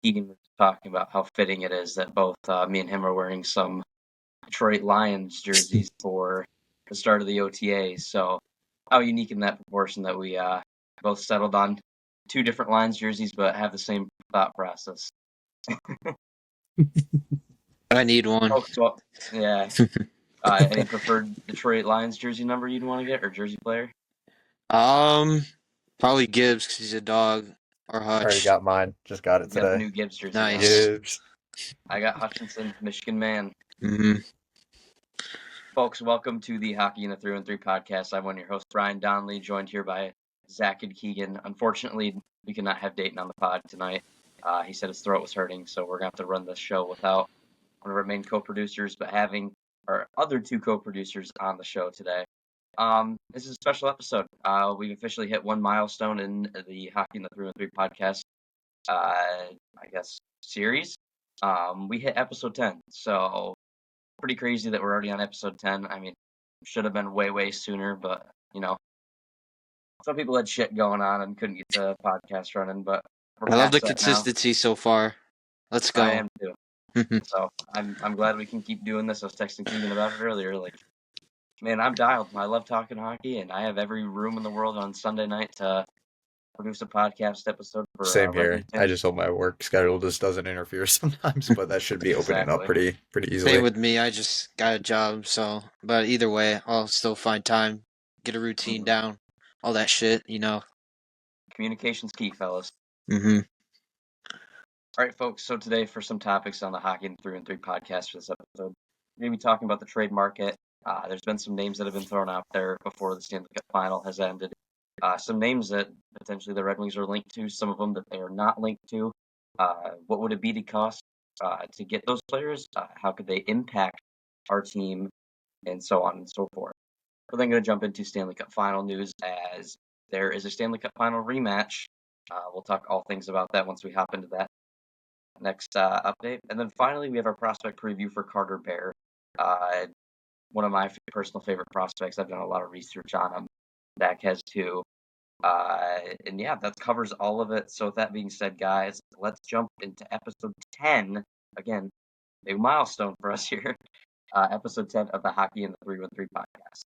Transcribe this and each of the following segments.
Keegan was talking about how fitting it is that both me and him are wearing some Detroit Lions jerseys for the start of the OTA. So how unique in that proportion that we both settled on two different Lions jerseys, but have the same thought process. I need one. Oh, so, yeah. Any preferred Detroit Lions jersey number you'd want to get, or jersey player? Probably Gibbs because he's a dog, or I already Hutch. got mine. Just got it You got the today. new Gibbs jersey. Nice. Gibbs. I got Hutchinson, Michigan man. Mm-hmm. Folks, welcome to the Hockey in the 3-1-3 podcast. I'm one of your hosts, Brian Donnelly, joined here by Zach and Keegan. Unfortunately, we cannot have Dayton on the pod tonight. He said his throat was hurting, so we're going to have to run this show without one of our main co-producers, but having our other two co-producers on the show today. This is a special episode. We've officially hit one milestone in the Hockey in the 3-1-3 podcast, series. We hit episode 10, so pretty crazy that we're already on episode 10. I mean, should have been way sooner, but, some people had shit going on and couldn't get the podcast running, but I love the consistency so far. Let's go. I am too. So I'm glad we can keep doing this. I was texting Keegan about it earlier. Like, man, I'm dialed. I love talking hockey, and I have every room in the world on Sunday night to produce a podcast episode for. Same here. I just hope my work schedule just doesn't interfere sometimes, but that should be opening up pretty easily. Same with me. I just got a job, but either way, I'll still find time, get a routine down, all that shit, Communication's key, fellas. Mm-hmm. All right, folks. So today, for some topics on the Hockey in 3-1-3 podcast for this episode, we're going to be talking about the trade market. There's been some names that have been thrown out there before the Stanley Cup final has ended. Some names that potentially the Red Wings are linked to, some of them that they are not linked to. What would it be to cost to get those players? How could they impact our team? And so on and so forth. We're then going to jump into Stanley Cup final news, as there is a Stanley Cup final rematch. We'll talk all things about that once we hop into that next update. And then finally, we have our prospect preview for Carter Bear. One of my personal favorite prospects. I've done a lot of research on him. Zach has too. And yeah, that covers all of it. So with that being said, guys, let's jump into episode 10. Again, a milestone for us here. Episode 10 of the Hockey in the 3-1-3 podcast.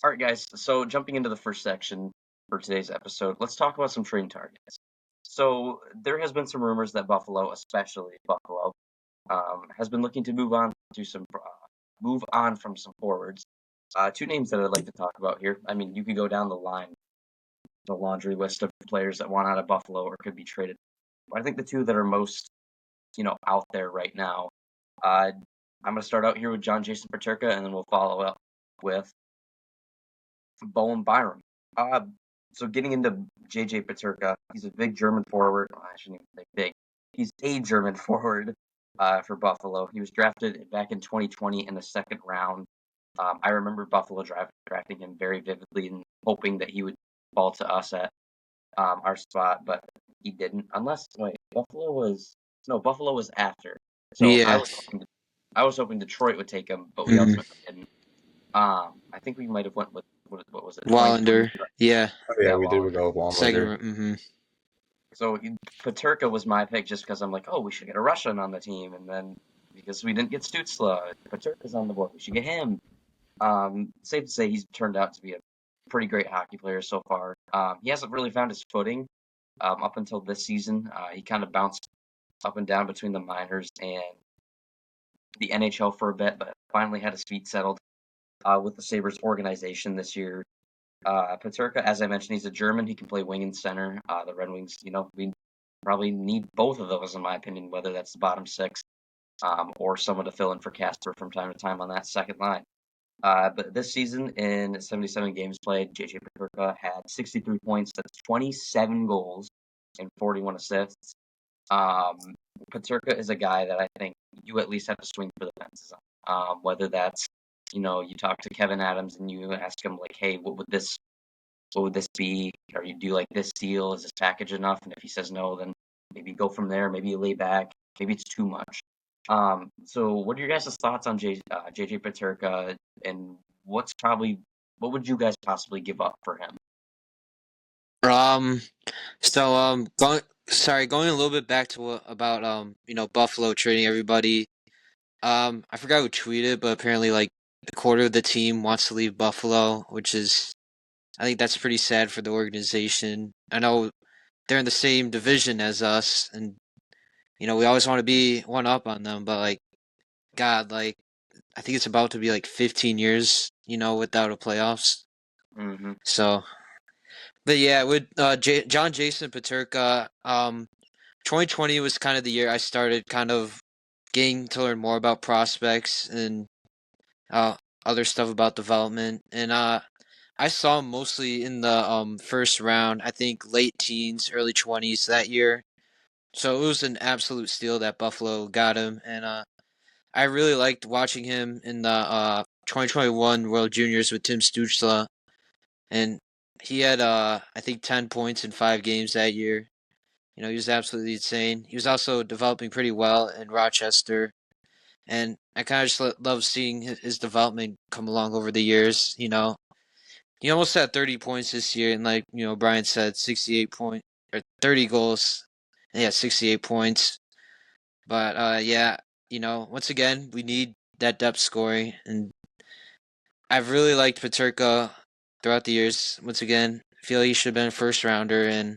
All right, guys. So jumping into the first section for today's episode, let's talk about some trading targets. So there has been some rumors that Buffalo, especially Buffalo, has been looking to move on from some forwards. Two names that I'd like to talk about here. I mean, you could go down the line, the laundry list of players that want out of Buffalo or could be traded. But I think the two that are most, out there right now. I'm going to start out here with Jason Peterka, and then we'll follow up with Bowen Byram. So getting into JJ Peterka, he's a big German forward. I shouldn't even say big. He's a German forward for Buffalo. He was drafted back in 2020 in the second round. I remember Buffalo drafting him very vividly and hoping that he would fall to us at our spot, but he didn't. Buffalo was after. So yeah. I was hoping Detroit would take him, but we also didn't. I think we might have went with what was it? Wallander. Yeah. Oh, yeah, we did go with Wallander. Second. So Peterka was my pick just because I'm like, oh, we should get a Russian on the team, and then because we didn't get Stützle, Peterka's on the board, we should get him. Safe to say he's turned out to be a pretty great hockey player so far. He hasn't really found his footing up until this season. He kind of bounced up and down between the minors and the NHL for a bit, but finally had his feet settled with the Sabres organization this year. Peterka, as I mentioned, he's a German. He can play wing and center. The Red Wings, we probably need both of those, in my opinion, whether that's the bottom six or someone to fill in for Casper from time to time on that second line. But this season, in 77 games played, JJ Peterka had 63 points. That's 27 goals and 41 assists. Peterka is a guy that I think you at least have to swing for the fences on. Whether that's, you talk to Kevin Adams and you ask him, like, hey, what would this be? Or you do like this deal? Is this package enough? And if he says no, then maybe go from there. Maybe you lay back. maybe it's too much. So what are your guys' thoughts on JJ Peterka, and what would you guys possibly give up for him? Um, going a little bit back to about Buffalo trading everybody. I forgot who tweeted, but apparently like a quarter of the team wants to leave Buffalo, which is I think that's pretty sad for the organization. I know they're in the same division as us, and we always want to be one up on them, but like God, like I think it's about to be like 15 years, without a playoffs. Mm-hmm. So, but yeah, with John Jason Paterka, 2020 was kind of the year I started kind of getting to learn more about prospects and uh, other stuff about development. And I saw him mostly in the first round, I think late teens, early 20s that year. So it was an absolute steal that Buffalo got him. And I really liked watching him in the 2021 World Juniors with Tim Stutzla. And he had, I think, 10 points in 5 games that year. He was absolutely insane. He was also developing pretty well in Rochester. And I kind of just love seeing his development come along over the years. He almost had 30 points this year, and like Brian said, 30 goals. Yeah, 68 points. But yeah, once again, we need that depth scoring, and I've really liked Paterka throughout the years. Once again, I feel like he should have been a first rounder, and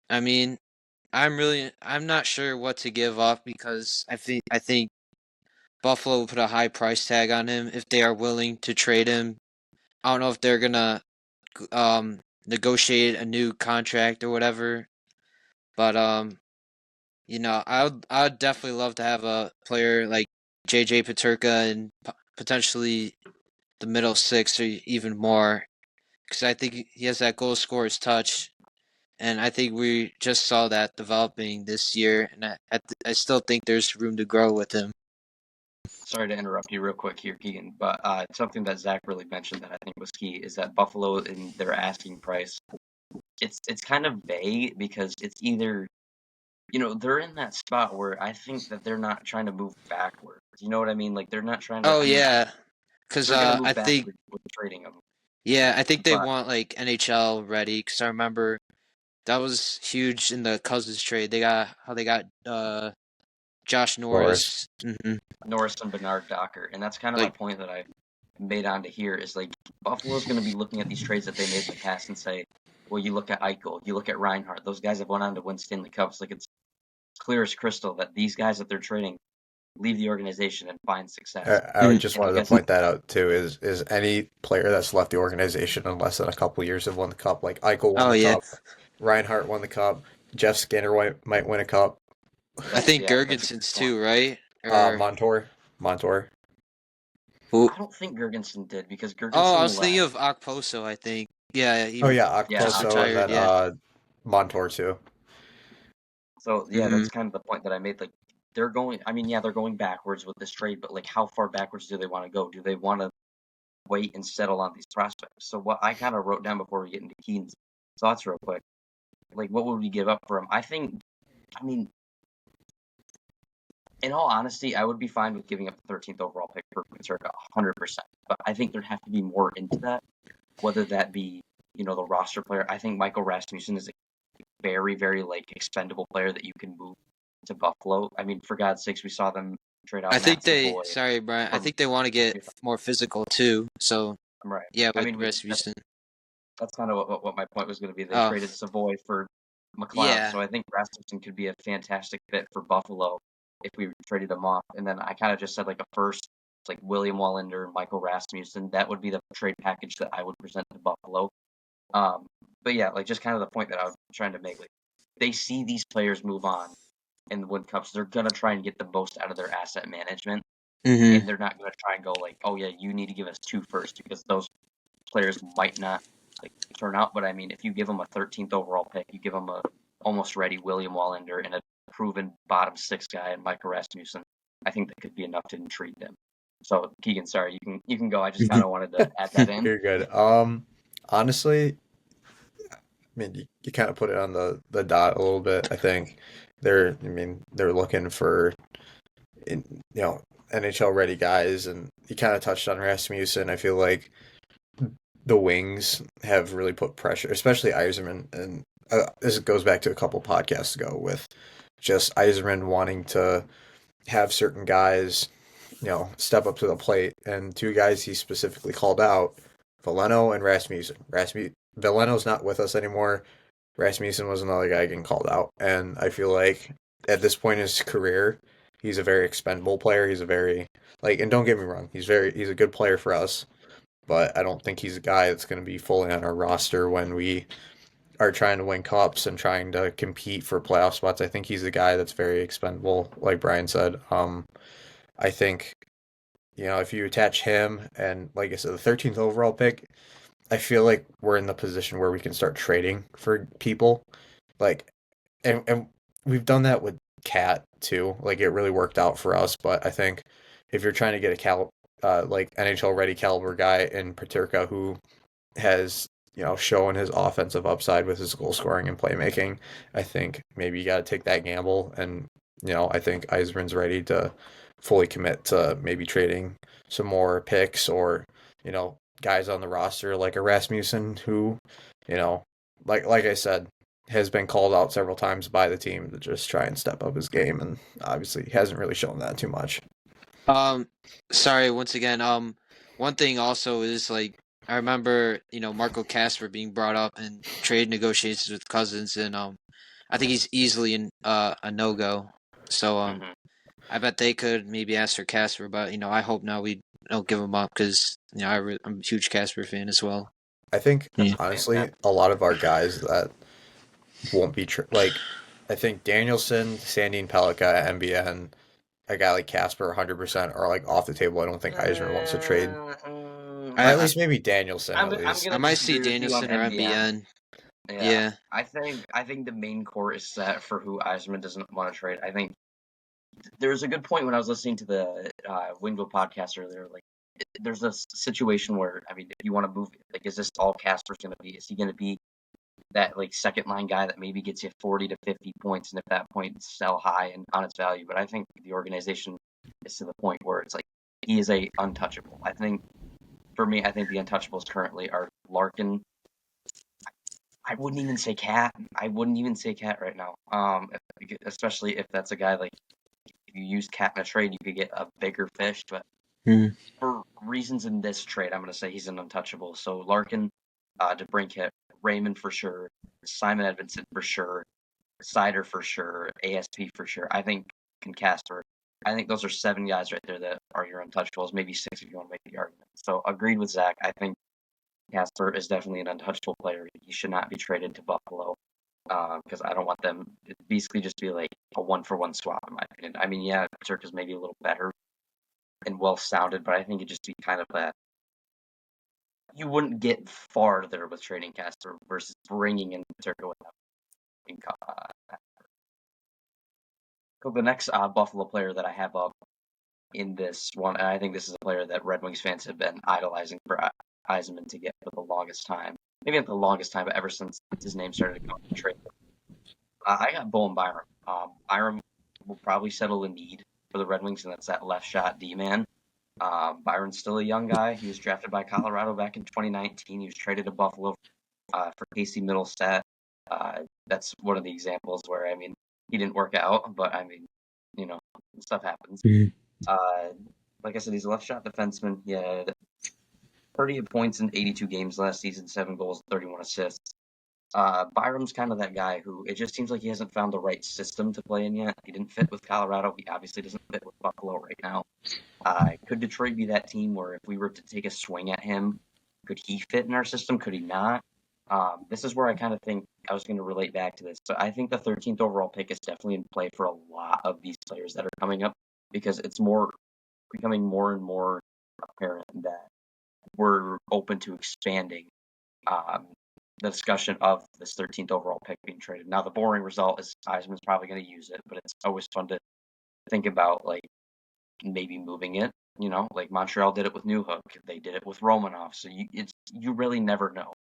I mean, I'm not sure what to give up because I think Buffalo will put a high price tag on him if they are willing to trade him. I don't know if they're gonna negotiate a new contract or whatever, but I'd definitely love to have a player like JJ Paterka and potentially the middle six or even more, because I think he has that goal scorer's touch, and I think we just saw that developing this year, and I still think there's room to grow with him. Sorry to interrupt you real quick here, Keegan, but something that Zach really mentioned that I think was key is that Buffalo in their asking price, it's kind of vague because it's either they're in that spot where I think that they're not trying to move backwards. You know what I mean? Like they're not trying to. Oh I mean, yeah, because they're gonna I move think backwards with trading them, I think they but want like NHL ready. Because I remember that was huge in the Cousins trade. They got Josh Norris. Norris. Mm-hmm. Norris and Bernard Docker, and that's kind of my Like point that I made on to here is like Buffalo's going to be looking at these trades that they made in the past and say, well, you look at Eichel, you look at Reinhart, those guys have went on to win Stanley Cups. Like it's clear as crystal that these guys that they're trading leave the organization and find success. I would just And I wanted to guess point that out too. Is any player that's left the organization in less than a couple years have won the cup? Like Eichel won oh the yeah, cup, Reinhardt won the cup, Jeff Skinner might win a cup. I think that's a good Gergenson's point. too, right? Or Montour. who? I don't think Gergensen did because Oh, I Gergensen was thinking left. of Okposo. I think. Yeah, Oh he yeah, Yeah, just Okposo, and retired. then Yeah. Montour too. so yeah, Mm-hmm. that's kind of the point that I made. Like they're going. I mean, yeah, they're going backwards with this trade, but like, how far backwards do they want to go? Do they want to wait and settle on these prospects? So what I kind of wrote down before we get into Keen's thoughts real quick, like what would we give up for him? I mean, in all honesty, I would be fine with giving up the 13th overall pick for Paterka 100%. But I think there'd have to be more into that, whether that be, the roster player. I think Michael Rasmussen is a very, very, like, expendable player that you can move to Buffalo. I mean, for God's sakes, we saw them trade I out think Matt Savoy sorry, Brian. I from. think they want to get more physical too. So Right. yeah, I with mean, Rasmussen. that's kind of what my point was going to be. They Oh traded Savoy for McLeod, yeah, so I think Rasmussen could be a fantastic fit for Buffalo if we traded him off. And then I kind of just said like a first, like William Wallander, Michael Rasmussen. That would be the trade package that I would present to Buffalo. Um, but yeah, like just kind of the point that I was trying to make. Like they see these players move on in the Wood Cups, they're gonna try and get the most out of their asset management, mm-hmm. and they're not gonna try and go like, oh yeah, you need to give us 2 firsts because those players might not like turn out. But I mean, if you give them a 13th overall pick, you give them a almost ready William Wallander and a proven bottom six guy in Michael Rasmussen, I think that could be enough to intrigue them. So Keegan, sorry, you can go. I just kind of wanted to add that in. You're good. Honestly, I mean, you kind of put it on the dot a little bit. I think they're looking for you know NHL ready guys, and you kind of touched on Rasmussen. I feel like the wings have really put pressure, especially Yzerman, and this goes back to a couple podcasts ago with just Yzerman wanting to have certain guys, step up to the plate, and two guys he specifically called out, Veleno and Rasmussen. Veleno's not with us anymore. Rasmussen was another guy getting called out, and I feel like at this point in his career, he's a very expendable player. He's a very and don't get me wrong, he's a good player for us, but I don't think he's a guy that's going to be fully on our roster when we are trying to win cups and trying to compete for playoff spots. I think he's a guy that's very expendable, like Brian said. I think if you attach him and, like I said, the 13th overall pick, I feel like we're in the position where we can start trading for people. Like, and we've done that with Cat too. Like, it really worked out for us. But I think if you're trying to get a NHL ready caliber guy in Paterka who has shown his offensive upside with his goal scoring and playmaking, I think maybe you got to take that gamble. And I think Eisman's ready to fully commit to maybe trading some more picks or guys on the roster like a Rasmussen who you know like I said has been called out several times by the team to just try and step up his game, and obviously he hasn't really shown that too much. Sorry once again. One thing also is like I remember Marco Casper being brought up in trade negotiations with Cousins, and I think he's easily a no go. So I bet they could maybe ask for Casper, but I hope now we don't give him up because I'm a huge Casper fan as well. I think Yeah. honestly a lot of our guys that won't be I think Danielson, Sandine Pelika at MBN, a guy like Casper 100% are like off the table. I don't think Eisner wants to trade. At I least maybe Danielson I'm at I'm least. I gonna might see disagree with you on Danielson or MBN. MBN. Yeah, Yeah. I think the main core is set for who Eisman doesn't want to trade. I think there's a good point when I was listening to the Wingo podcast earlier. Like, there's a situation where if you want to move, like, is this all Casper's going to be? Is he going to be that like second line guy that maybe gets you 40 to 50 points, and at that point sell high and on its value? But I think the organization is to the point where it's like he is a untouchable. I think for me, I think the untouchables currently are Larkin. I wouldn't even say Cat. I wouldn't even say Cat right now. Especially if that's a guy like if you use Cat in a trade, you could get a bigger fish. But for reasons in this trade, I'm going to say he's an untouchable. So Larkin, DeBrincat, Raymond for sure, Simon Edvinsson for sure, Sider for sure, ASP for sure. I think and Casper. I think those are 7 guys right there that are your untouchables. Maybe 6 if you want to make the argument. So agreed with Zach. I think Casper is definitely an untouchable player. He should not be traded to Buffalo because I don't want them to basically just be like a 1-for-1 swap, in my opinion. I mean, yeah, Paterka's maybe a little better and well-sounded, but I think it'd just be kind of that. You wouldn't get farther with trading Casper versus bringing in Paterka without. The next Buffalo player that I have up in this one, and I think this is a player that Red Wings fans have been idolizing for Yzerman to get for the longest time. Maybe not the longest time, but ever since his name started to come to trade. I got Bowen Byram. Byram will probably settle a need for the Red Wings, and that's that left shot D-man. Byron's still a young guy. He was drafted by Colorado back in 2019. He was traded to Buffalo for Casey Middlestat. That's one of the examples where, he didn't work out, but, stuff happens. Like I said, he's a left shot defenseman. He had 38 points in 82 games last season, 7 goals, 31 assists. Byram's kind of that guy who it just seems like he hasn't found the right system to play in yet. He didn't fit with Colorado. He obviously doesn't fit with Buffalo right now. Could Detroit be that team where if we were to take a swing at him, could he fit in our system? Could he not? This is where I kind of think I was going to relate back to this. So I think the 13th overall pick is definitely in play for a lot of these players that are coming up because it's becoming more and more apparent that we're open to expanding the discussion of this 13th overall pick being traded. Now, the boring result is Yzerman's probably going to use it, but it's always fun to think about, like, maybe moving it. Like Montreal did it with Newhook. They did it with Romanov. So you really never know.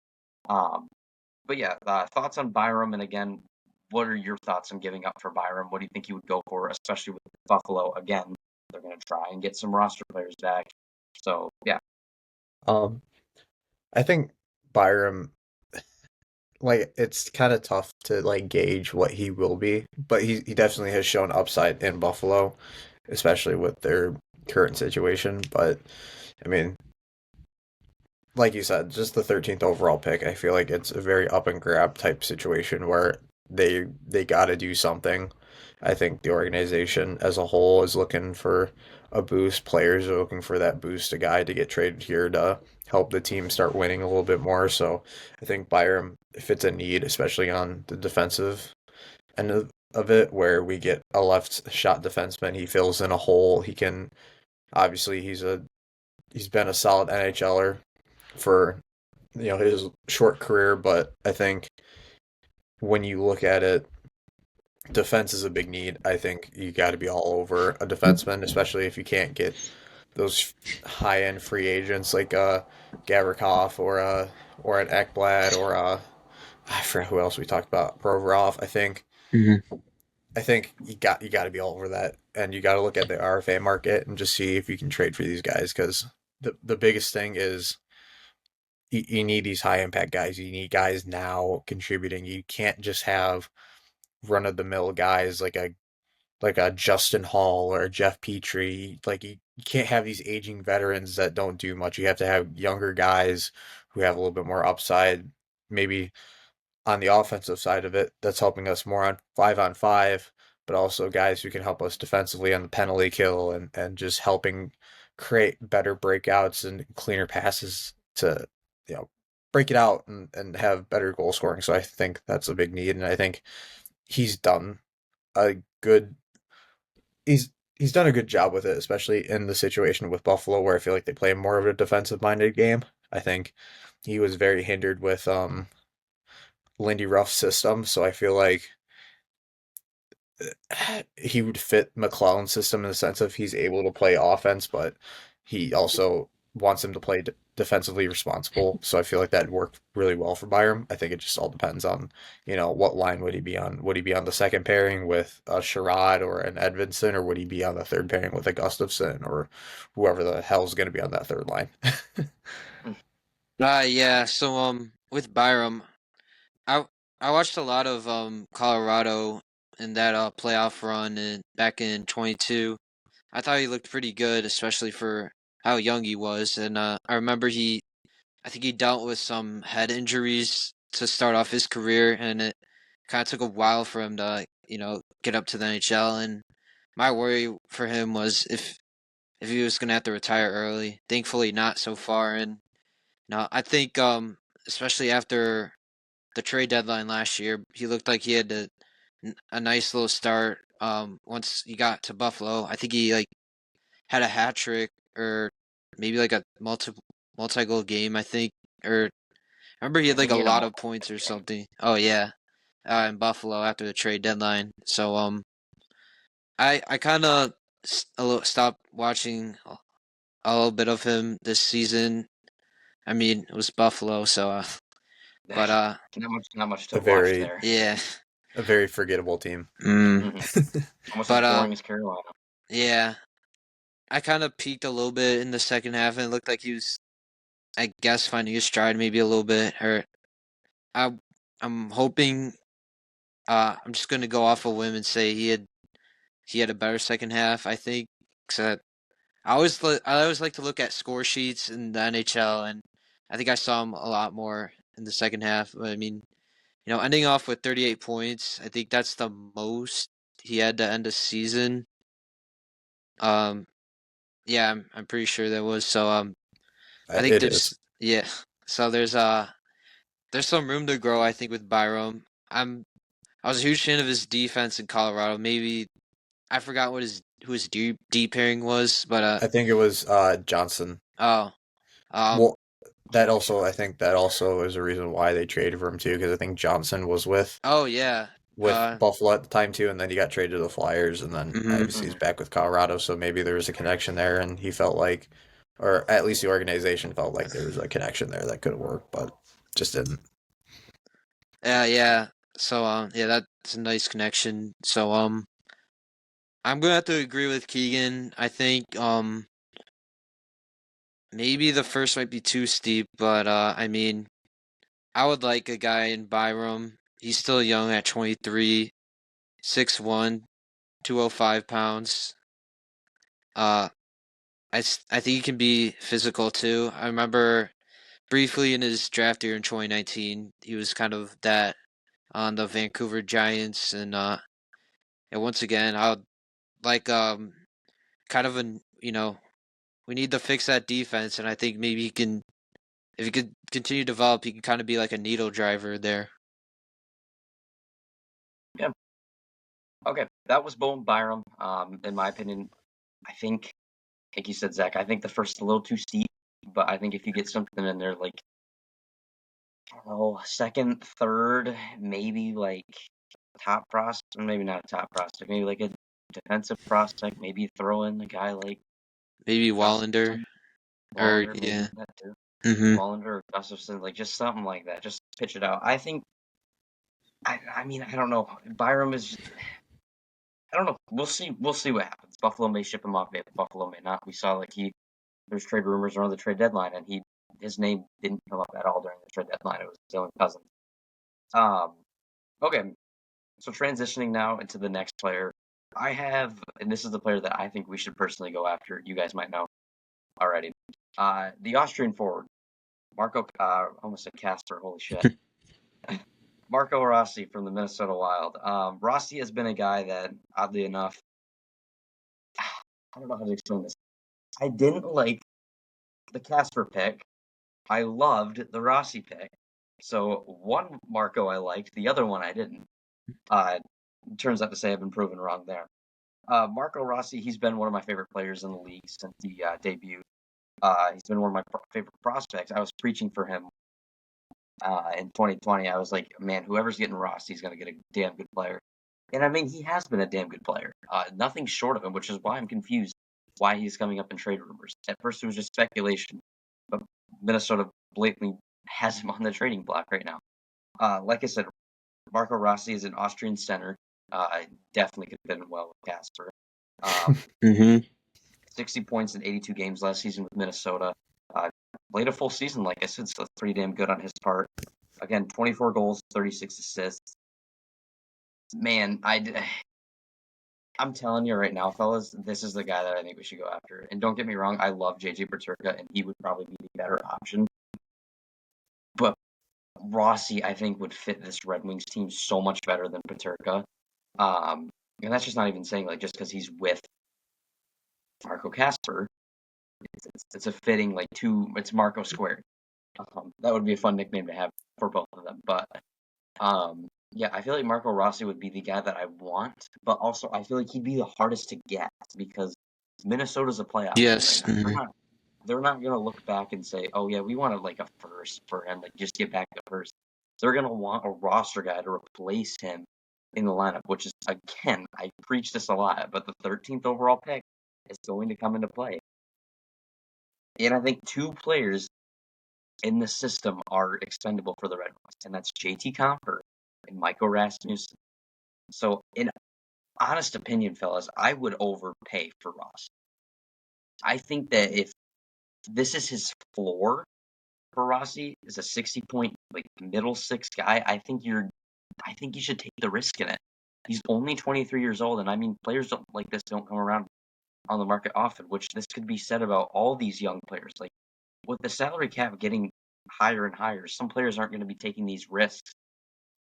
But yeah, thoughts on Byram, and again, what are your thoughts on giving up for Byram? What do you think you would go for, especially with Buffalo? Again, they're going to try and get some roster players back. So, yeah. Um, I think Byram, like, it's kind of tough to like gauge what he will be, but he definitely has shown upside in Buffalo, especially with their current situation. But I mean, like you said, just the 13th overall pick, I feel like it's a very up and grab type situation where they got to do something. I think the organization as a whole is looking for a boost. Players are looking for that boost, a guy to get traded here to help the team start winning a little bit more. So I think Byram fits a need, especially on the defensive end of it, where we get a left shot defenseman. He fills in a hole. He can obviously he's been a solid NHLer for his short career, but I think when you look at it, defense is a big need. I think you got to be all over a defenseman, especially if you can't get those high end free agents like Gavrikov or an Ekblad or I forget who else we talked about, Provorov. Mm-hmm. I think you got to be all over that, and you got to look at the RFA market and just see if you can trade for these guys because the biggest thing is you need these high impact guys. You need guys now contributing. You can't just have run of the mill guys like a Justin Hall or a Jeff Petrie. Like you can't have these aging veterans that don't do much. You have to have younger guys who have a little bit more upside. Maybe on the offensive side of it, that's helping us more on five, but also guys who can help us defensively on the penalty kill and just helping create better breakouts and cleaner passes to, break it out and have better goal scoring. So I think that's a big need. And I think he's done a good, he's done a good job with it, especially in the situation with Buffalo where I feel like they play more of a defensive minded game. I think he was very hindered with, Lindy Ruff's system, so I feel like he would fit McClellan's system in the sense of he's able to play offense, but he also wants him to play defensively responsible. So I feel like that worked really well for Byram. I think it just all depends on, what line would he be on? Would he be on the second pairing with a Sherrod or an Edvinson, or would he be on the third pairing with a Gustafson or whoever the hell's going to be on that third line? Yeah. So with Byram, I I watched a lot of Colorado in that playoff run back in 22. I thought he looked pretty good, especially for how young he was. And I remember I think he dealt with some head injuries to start off his career, and it kind of took a while for him to, get up to the NHL. And my worry for him was if he was going to have to retire early. Thankfully, not so far. And I think, especially after the trade deadline last year, he looked like he had a nice little start. Once he got to Buffalo, I think he had a hat trick or maybe like a multi goal game. I think, or I remember he I had like think a he had a lot of multiple points or game. something. Oh yeah, in Buffalo after the trade deadline. So I kind of stopped watching a little bit of him this season. I mean, it was Buffalo, so but Not much a to watch very there. yeah. a very forgettable team. Hmm. Almost as But boring as Carolina. yeah, I kind of peaked a little bit in the second half, and it looked like he was, I guess, finding his stride maybe a little bit. Or I, I'm hoping. I'm just gonna go off a whim and say he had a better second half. I think. 'Cause I always like to look at score sheets in the NHL, and I think I saw him a lot more in the second half. But I mean, ending off with 38 points, I think that's the most he had to end a season. Um, yeah, I'm pretty sure there was. So I think It is. yeah. So there's some room to grow. I think with Byram, I was a huge fan of his defense in Colorado. Maybe I forgot who his D pairing was, but I think it was Johnson. oh um Well, that also I think that also is a reason why they traded for him too, because I think Johnson was oh yeah with Buffalo at the time too, and then he got traded to the Flyers, and then mhm. obviously he's back with Colorado. So maybe there was a connection there, and he felt like, or at least the organization felt like there was a connection there that could work, but just didn't. Yeah. So yeah, that's a nice connection. So I'm gonna have to agree with Keegan. I think maybe the first might be too steep, but I mean, I would like a guy in Byram. He's still young at 23, 6'1", 205 pounds. Uh, I think he can be physical too. I remember briefly in his draft year in 2019, he was kind of that on the Vancouver Giants, and once again, I would like kind of an we need to fix that defense, and I think maybe he can if he could continue to develop, he can kind of be like a needle driver there. Yeah. Okay, that was Bowen Byram. In my opinion, I think, like you said, Zach, I think the first is a little too steep, but I think if you get something in there like, I don't know, second, third, maybe like top prospect, maybe not a top prospect, maybe like a defensive prospect, maybe throw in a guy like Maybe Wallander, Gustafson, or Wallander, maybe yeah. that too. Mhm. Wallander or Gustafson, like just something like that. Just pitch it out. I think, I mean, I don't know. Byram is just, I don't know. We'll see. We'll see what happens. Buffalo may ship him off. Maybe Buffalo may not. We saw like there's trade rumors around the trade deadline, and his name didn't come up at all during the trade deadline. It was Dylan Cousins. Um, okay, so transitioning now into the next player, I have, and this is the player that I think we should personally go after. You guys might know already. The Austrian forward, Marco. Almost said Casper. Holy shit. Marco Rossi from the Minnesota Wild. Rossi has been a guy that, oddly enough, I don't know how to explain this. I didn't like the Casper pick. I loved the Rossi pick. So one Marco I liked, the other one I didn't. Uh, turns out to say I've been proven wrong there. Marco Rossi, he's been one of my favorite players in the league since he debuted. He's been one of my favorite prospects. I was preaching for him in 2020. I was like, man, whoever's getting Rossi is going to get a damn good player. And I mean, he has been a damn good player. Nothing short of him, which is why I'm confused why he's coming up in trade rumors. At first, it was just speculation, but Minnesota blatantly has him on the trading block right now. Like I said, Marco Rossi is an Austrian center. Definitely could have been well with Casper. Mhm. 60 points in 82 games last season with Minnesota. Played a full season, like I said, so that's pretty damn good on his part. Again, 24 goals, 36 assists. Man, I'm telling you right now, fellas, this is the guy that I think we should go after. And don't get me wrong, I love JJ Peterka, and he would probably be the better option. But Rossi, I think, would fit this Red Wings team so much better than Peterka. And that's just not even saying like just because he's with Marco Casper. It's a fitting like it's Marco squared. That would be a fun nickname to have for both of them. But yeah, I feel like Marco Rossi would be the guy that I want, but also I feel like he'd be the hardest to get because Minnesota's a playoff team right Yes. now. Mhm. They're not gonna look back and say, oh yeah, we wanted like a first for him, like just get back to first. They're gonna want a roster guy to replace him in the lineup, which is again, I preach this a lot, but the 13th overall pick is going to come into play. And I think two players in the system are expendable for the Red Wings, and that's JT Compher and Michael Rasmussen. So, in honest opinion, fellas, I would overpay for Ross. I think that if this is his floor for Rossi, is a 60-point like middle six guy, I think you should take the risk in it. He's only 23 years old, and I mean, players like this don't come around on the market often, which this could be said about all these young players. Like with the salary cap getting higher and higher, some players aren't going to be taking these risks,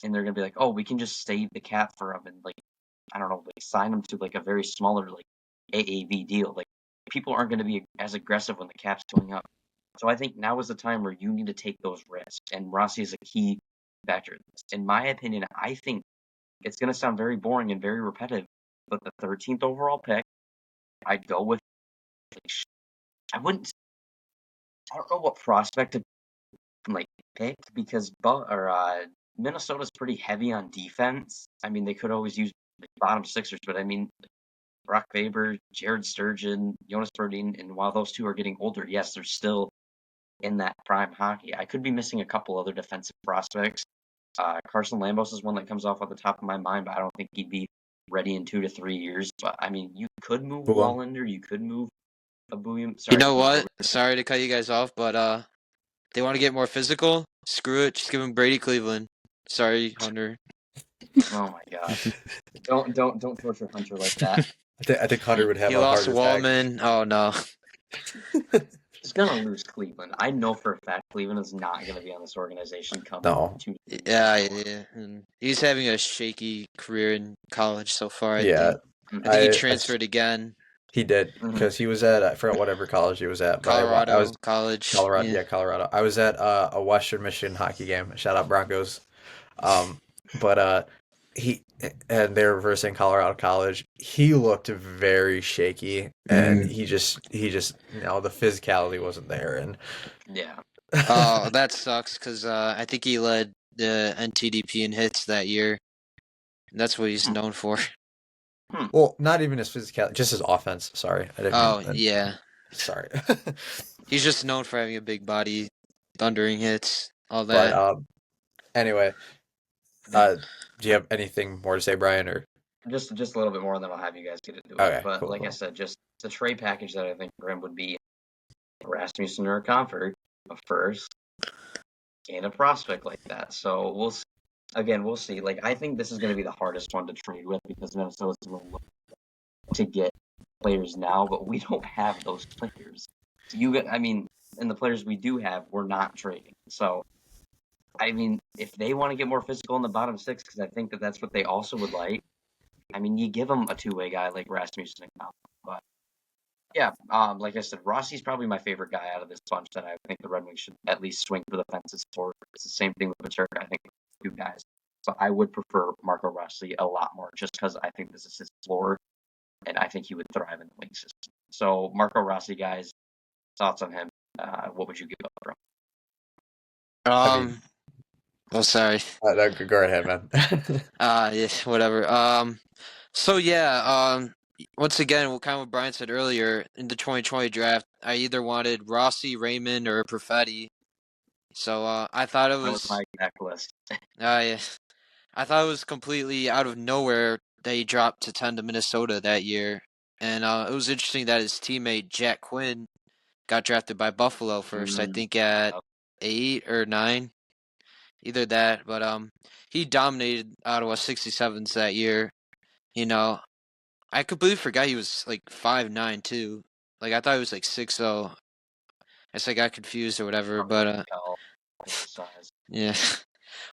and they're going to be like, oh, we can just save the cap for them and like I don't know, like sign them to like a very smaller like AAV deal. Like people aren't going to be as aggressive when the cap's going up. So I think now is the time where you need to take those risks, and Rossi is a key factor in this. In my opinion, I think it's going to sound very boring and very repetitive, but the 13th overall pick, I'd go with. Like, I wouldn't. I don't know what prospect to like pick because Minnesota's pretty heavy on defense. I mean, they could always use like, bottom sixers, but I mean, Brock Faber, Jared Sturgeon, Jonas Brodin, and while those two are getting older, yes, they're still in that prime hockey. I could be missing a couple other defensive prospects, Carson Lambos is one that comes off at the top of my mind, but I don't think he'd be ready in 2 to 3 years. But I mean, you could move Boom. Wallander, you could move Abuya. You Sorry, know what what? were you saying? Sorry to cut you guys off, but they want to get more physical. Screw it. Just give him Brady Cleveland. Sorry, Hunter. Oh my God! Don't torture Hunter like that. I think Hunter would have He a lost heart attack. Wallman. Oh no. He's gonna lose Cleveland. I know for a fact Cleveland is not gonna be on this organization come No. 2 to 3 Yeah, years. yeah. And he's having a shaky career in college so far. I Yeah, think. I think he I transferred again. he did Mhm. because he was at I forgot whatever college he was at, but I Colorado was College. Colorado. Yeah. Yeah, Colorado. I was at a Western Michigan hockey game. Shout out Broncos. Um, but he and they were versing Colorado College. He looked very shaky, and he just the physicality wasn't there, and Yeah. Oh, that sucks because I think he led the NTDP in hits that year. And that's what he's Hmm. known for. well, not even his physicality, just his offense. Sorry, I didn't Oh, mean. yeah. Sorry, He's just known for having a big body, thundering hits, all but that. anyway, uh, do you have anything more to say, Brian? Or Just a little bit more, and then I'll have you guys get into it. okay, But cool, like I cool. said, just the trade package that I think for him would be Rasmussen or a Comfort, a first, and a prospect like that. So we'll see. Like I think this is going to be the hardest one to trade with because Minnesota's going to look to get players now, but we don't have those players. I mean, and the players we do have, we're not trading. So I mean, if they want to get more physical in the bottom six, because I think that that's what they also would like. I mean, you give them a two-way guy like Rasmussen and Comfort, but yeah, like I said, Rossi's probably my favorite guy out of this bunch that I think the Red Wings should at least swing for the fences for. It's the same thing with Paterka. I think two guys, but I would prefer Marco Rossi a lot more just because I think this is his floor, and I think he would thrive in the wing system. So Marco Rossi, guys, thoughts on him? What would you give up for him? I mean, Oh, sorry. go ahead, man. Yeah, whatever. So yeah, once again, kind of what Brian said earlier, in the 2020 draft, I either wanted Rossi, Raymond, or Perfetti. So I thought it That was was, my exact list. yeah, I thought it was completely out of nowhere that he dropped to 10 to Minnesota that year. And it was interesting that his teammate Jack Quinn got drafted by Buffalo first, I think at 8 or 9, either that. But he dominated Ottawa 67s that year. You know, I completely forgot he was like 5'9" too. Like I thought he was like 6'0". I guess I got confused or whatever. Probably But tell his size. yeah.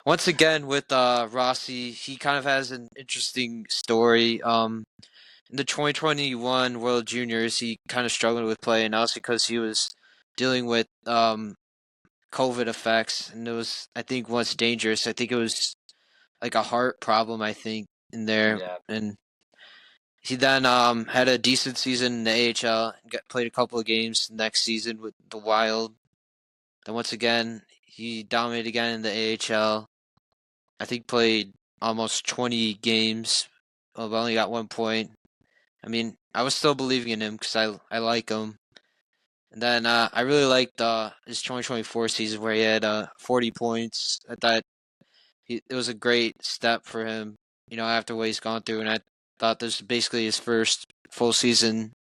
Once again with Rossi, he kind of has an interesting story. In the 2021 World Juniors, he kind of struggled with play, and that was because he was dealing with COVID effects, and it was, I think, once dangerous. I think it was like a heart problem, I think, in there, Yeah, and he then had a decent season in the AHL, played a couple of games next season with the Wild. Then once again, he dominated again in the AHL. I think played almost 20 games. But only got 1 point. I mean, I was still believing in him because I like him. And then I really liked his 2024 season where he had 40 points. I thought it was a great step for him, after what he's gone through. And I thought this was basically his first full season,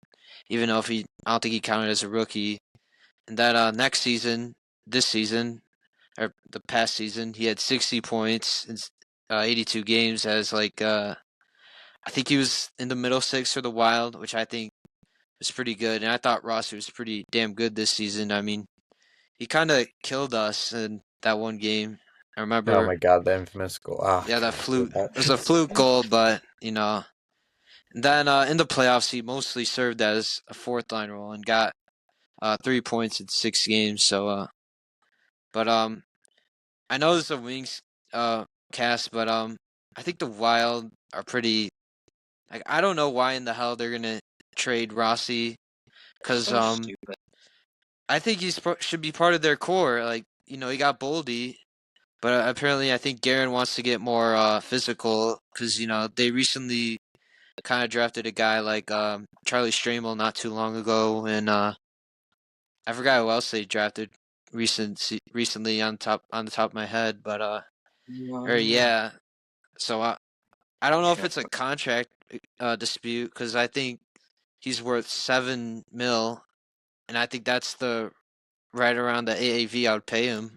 even though I don't think he counted as a rookie. And then next season, this season, or the past season, he had 60 points in 82 games as I think he was in the middle six for the Wild, which I think was pretty good. And I thought Rossi was pretty damn good this season. I mean, he kind of killed us in that one game. I Oh remember, my God, the infamous goal. Oh yeah, that God, so fluke. bad. It was a fluke goal, but And then in the playoffs, he mostly served as a fourth line role and got 3 points in 6 games. So, but I know this is a Wings cast, but I think the Wild are pretty. Like, I don't know why in the hell they're gonna trade Rossi, because so stupid. I think should be part of their core. Like, he got Boldy, but apparently I think Guerin wants to get more physical because they recently kind of drafted a guy like Charlie Stramel not too long ago, and I forgot who else they drafted recently on the top of my head, but Or yeah. So I don't know if Shit. it's a contract dispute because I think he's worth $7 million, and I think that's the right around the AAV I would pay him.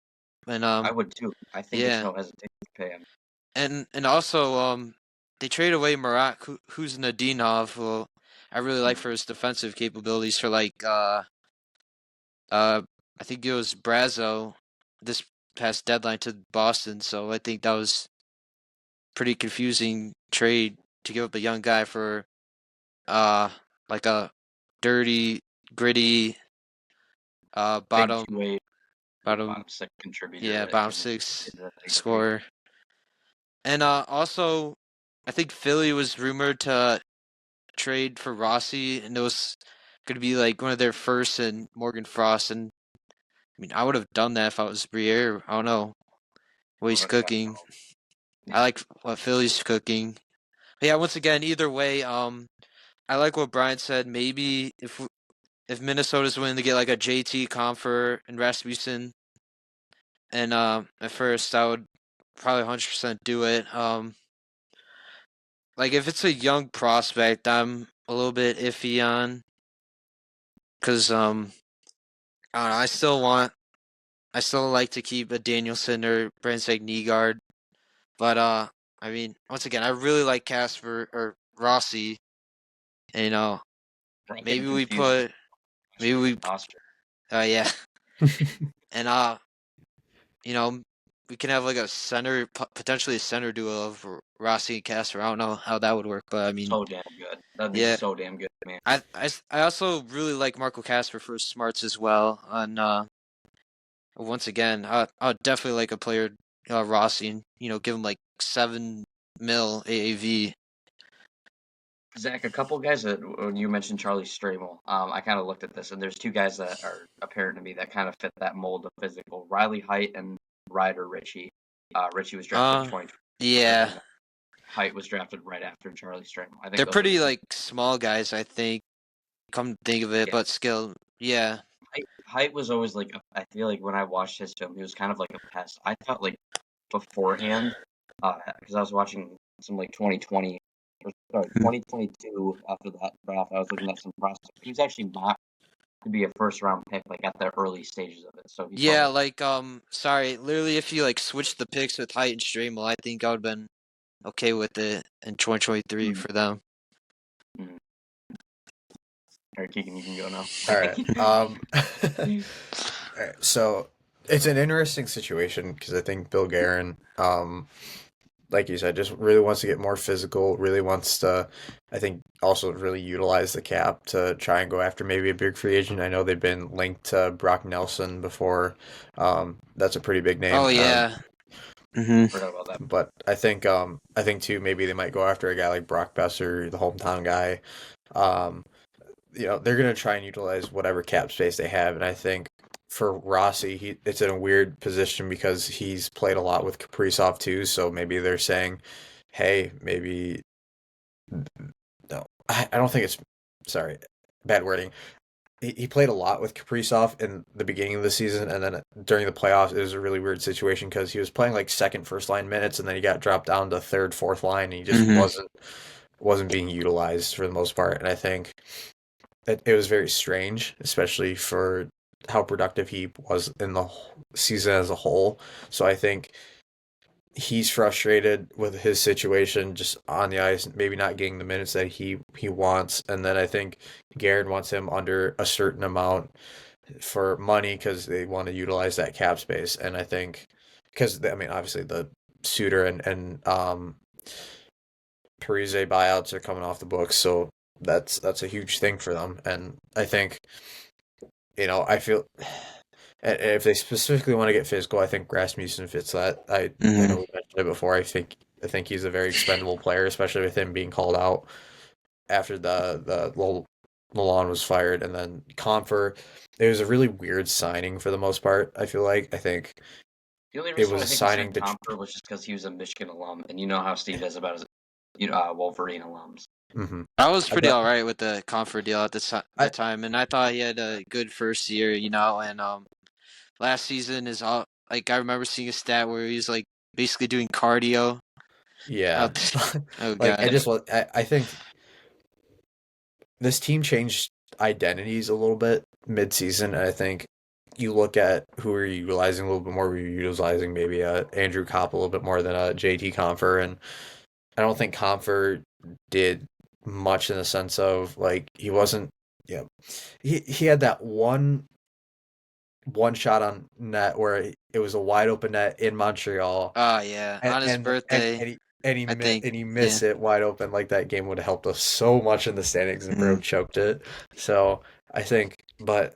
And I would too. I think it's yeah, no hesitation to pay him. and also they traded away Marat who's Nadinov, who I really like for his defensive capabilities for like I think it was Brazo this past deadline to Boston, so I think that was pretty confusing trade to give up a young guy for uh like a dirty, gritty Big bottom two-way or bottom bottom six contributor yeah, that bottom can six get a big break. scorer. And also I think Philly was rumored to trade for Rossi, and it was going to be like one of their first and Morgan Frost. And I mean, I would have done that if I was Briere. I don't know what he's Yeah. cooking. I like what Philly's cooking. But yeah, once again, either way, I like what Brian said. Maybe if Minnesota's willing to get like a JT Comfer and Rasmussen, and at first I would probably 100% do it. Like if it's a young prospect, I'm a little bit iffy on because I don't know. I still like to keep a Danielson or Brandstad Nygaard, but I mean, once again, I really like Casper or Rossi. And, I'm getting maybe we confused with put maybe we Oster. yeah, and you know, we can have like a center, potentially a center duo of Rossi and Casper. I don't know how that would work, but I mean, So damn good. That'd be yeah. so damn good, man. I also really like Marco Casper for his smarts as well. And once again, I'd definitely like a player, Rossi, and give him like 7 mil AAV. Zach, a couple guys that when you mentioned Charlie Stramel, I kind of looked at this, and there's two guys that are apparent to me that kind of fit that mold of physical: Riley Height and Ryder Ritchie. Ritchie was drafted in 2024, and Yeah, then Height was drafted right after Charlie Stramel. I think they're those are the pretty two. like small guys, I think. Come to think of it, Yeah, but skill, yeah. Height was always like I feel like when I watched his film, he was kind of like a pest. I thought like beforehand, because I was watching some like 2020 or sorry 2022 after that draft. I was looking at some prospects. He was actually mocked to be a first round pick, like at the early stages of it. So he felt Yeah, like like sorry, literally, if you like switched the picks with Height and Stramel, I think I would have been okay with it in 2023 mm, for them. mm. All right, Keegan, you can go now. All right. All right. So it's an interesting situation because I think Bill Guerin, like you said, just really wants to get more physical. Really wants to, I think, also really utilize the cap to try and go after maybe a big free agent. I know they've been linked to Brock Nelson before. That's a pretty big name. Oh yeah. Mm-hmm. Forgot about that. But I think too maybe they might go after a guy like Brock Besser, the hometown guy. Um, they're gonna try and utilize whatever cap space they have, and I think for Rossi, it's in a weird position because he's played a lot with Kaprizov too. So maybe they're saying, hey, maybe no, I don't think it's sorry, bad wording. He played a lot with Kaprizov in the beginning of the season, and then during the playoffs, it was a really weird situation because he was playing like second, first line minutes, and then he got dropped down to third, fourth line, and he just Mm-hmm. wasn't being utilized for the most part. And I think it was very strange, especially for how productive he was in the season as a whole. So I think he's frustrated with his situation just on the ice, maybe not getting the minutes that he wants. And then I think Garrett wants him under a certain amount for money because they want to utilize that cap space. And I think because I mean obviously the Suter and Parise buyouts are coming off the books, so that's a huge thing for them. And I think I feel if they specifically want to get physical, I think Rasmussen fits that. I know Mm-hmm. we mentioned it before. I think he's a very expendable player, especially with him being called out after the Lalonde was fired, and then Comfer. It was a really weird signing for the most part. I think The only it reason was why a I think we signing signed to. Comper was just because he was a Michigan alum, and you know how Steve is about his Wolverine alums. Mm-hmm. I was pretty But alright with the Comfort deal at the I time, and I thought he had a good first year, and last season is all like I remember seeing a stat where he's like basically doing cardio. Yeah. Oh Like god. I think this team changed identities a little bit mid-season, and I think you look at who are you utilizing a little bit more. We're utilizing maybe Andrew Kopp a little bit more than JT Confer, and I don't think Confer did much in the sense of like he wasn't. Yeah, he had that one shot on net where it was a wide open net in Montreal, Oh yeah, and on his and and, birthday, and he and he I think. and he Yeah. missed it wide open. Like that game would have helped us so much in the standings and Mm. Bro choked it. So I think, but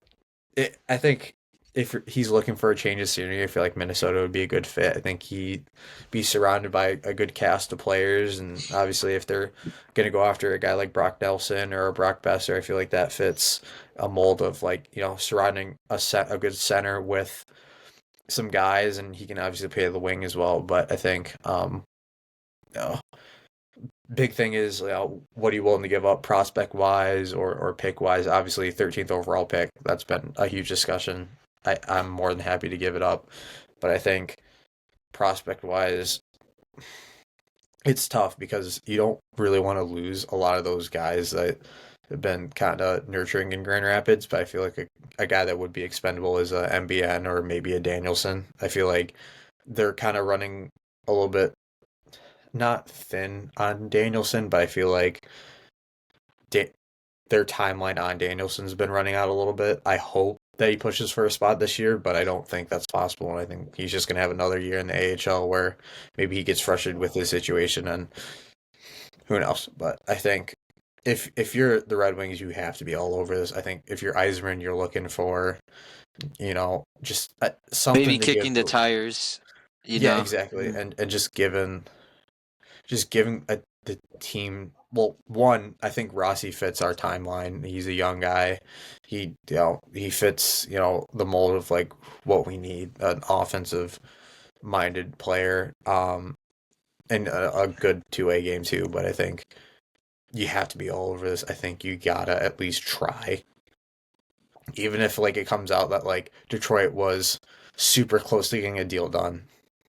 I think if he's looking for a change of scenery, I feel like Minnesota would be a good fit. I think he'd be surrounded by a good cast of players, and obviously if they're gonna go after a guy like Brock Nelson or a Brock Besser, I feel like that fits a mold of like surrounding a good center with some guys, and he can obviously play the wing as well. But I think you know, big thing is what are you willing to give up prospect wise or pick wise. Obviously 13th overall pick, that's been a huge discussion. I'm more than happy to give it up, but I think prospect wise it's tough because you don't really want to lose a lot of those guys that have been kind of nurturing in Grand Rapids, but I feel like a guy that would be expendable is a MBN or maybe a Danielson. I feel like they're kind of running a little bit not thin on Danielson, but I feel like da- their timeline on Danielson's been running out a little bit. I hope that he pushes for a spot this year, but I don't think that's possible. And I think he's just going to have another year in the AHL where maybe he gets frustrated with his situation, and who knows. But I think if you're the Red Wings, you have to be all over this. I think if you're Yzerman, you're looking for just Maybe something to give. kicking the tires. You Yeah, know. exactly, Mm. and just giving the team. Well, one, I think Rossi fits our timeline. He's a young guy. He fits the mold of like what we need, an offensive minded player, and a good 2-way game too. But I think you have to be all over this. I think you gotta at least try, even if like it comes out that like Detroit was super close to getting a deal done,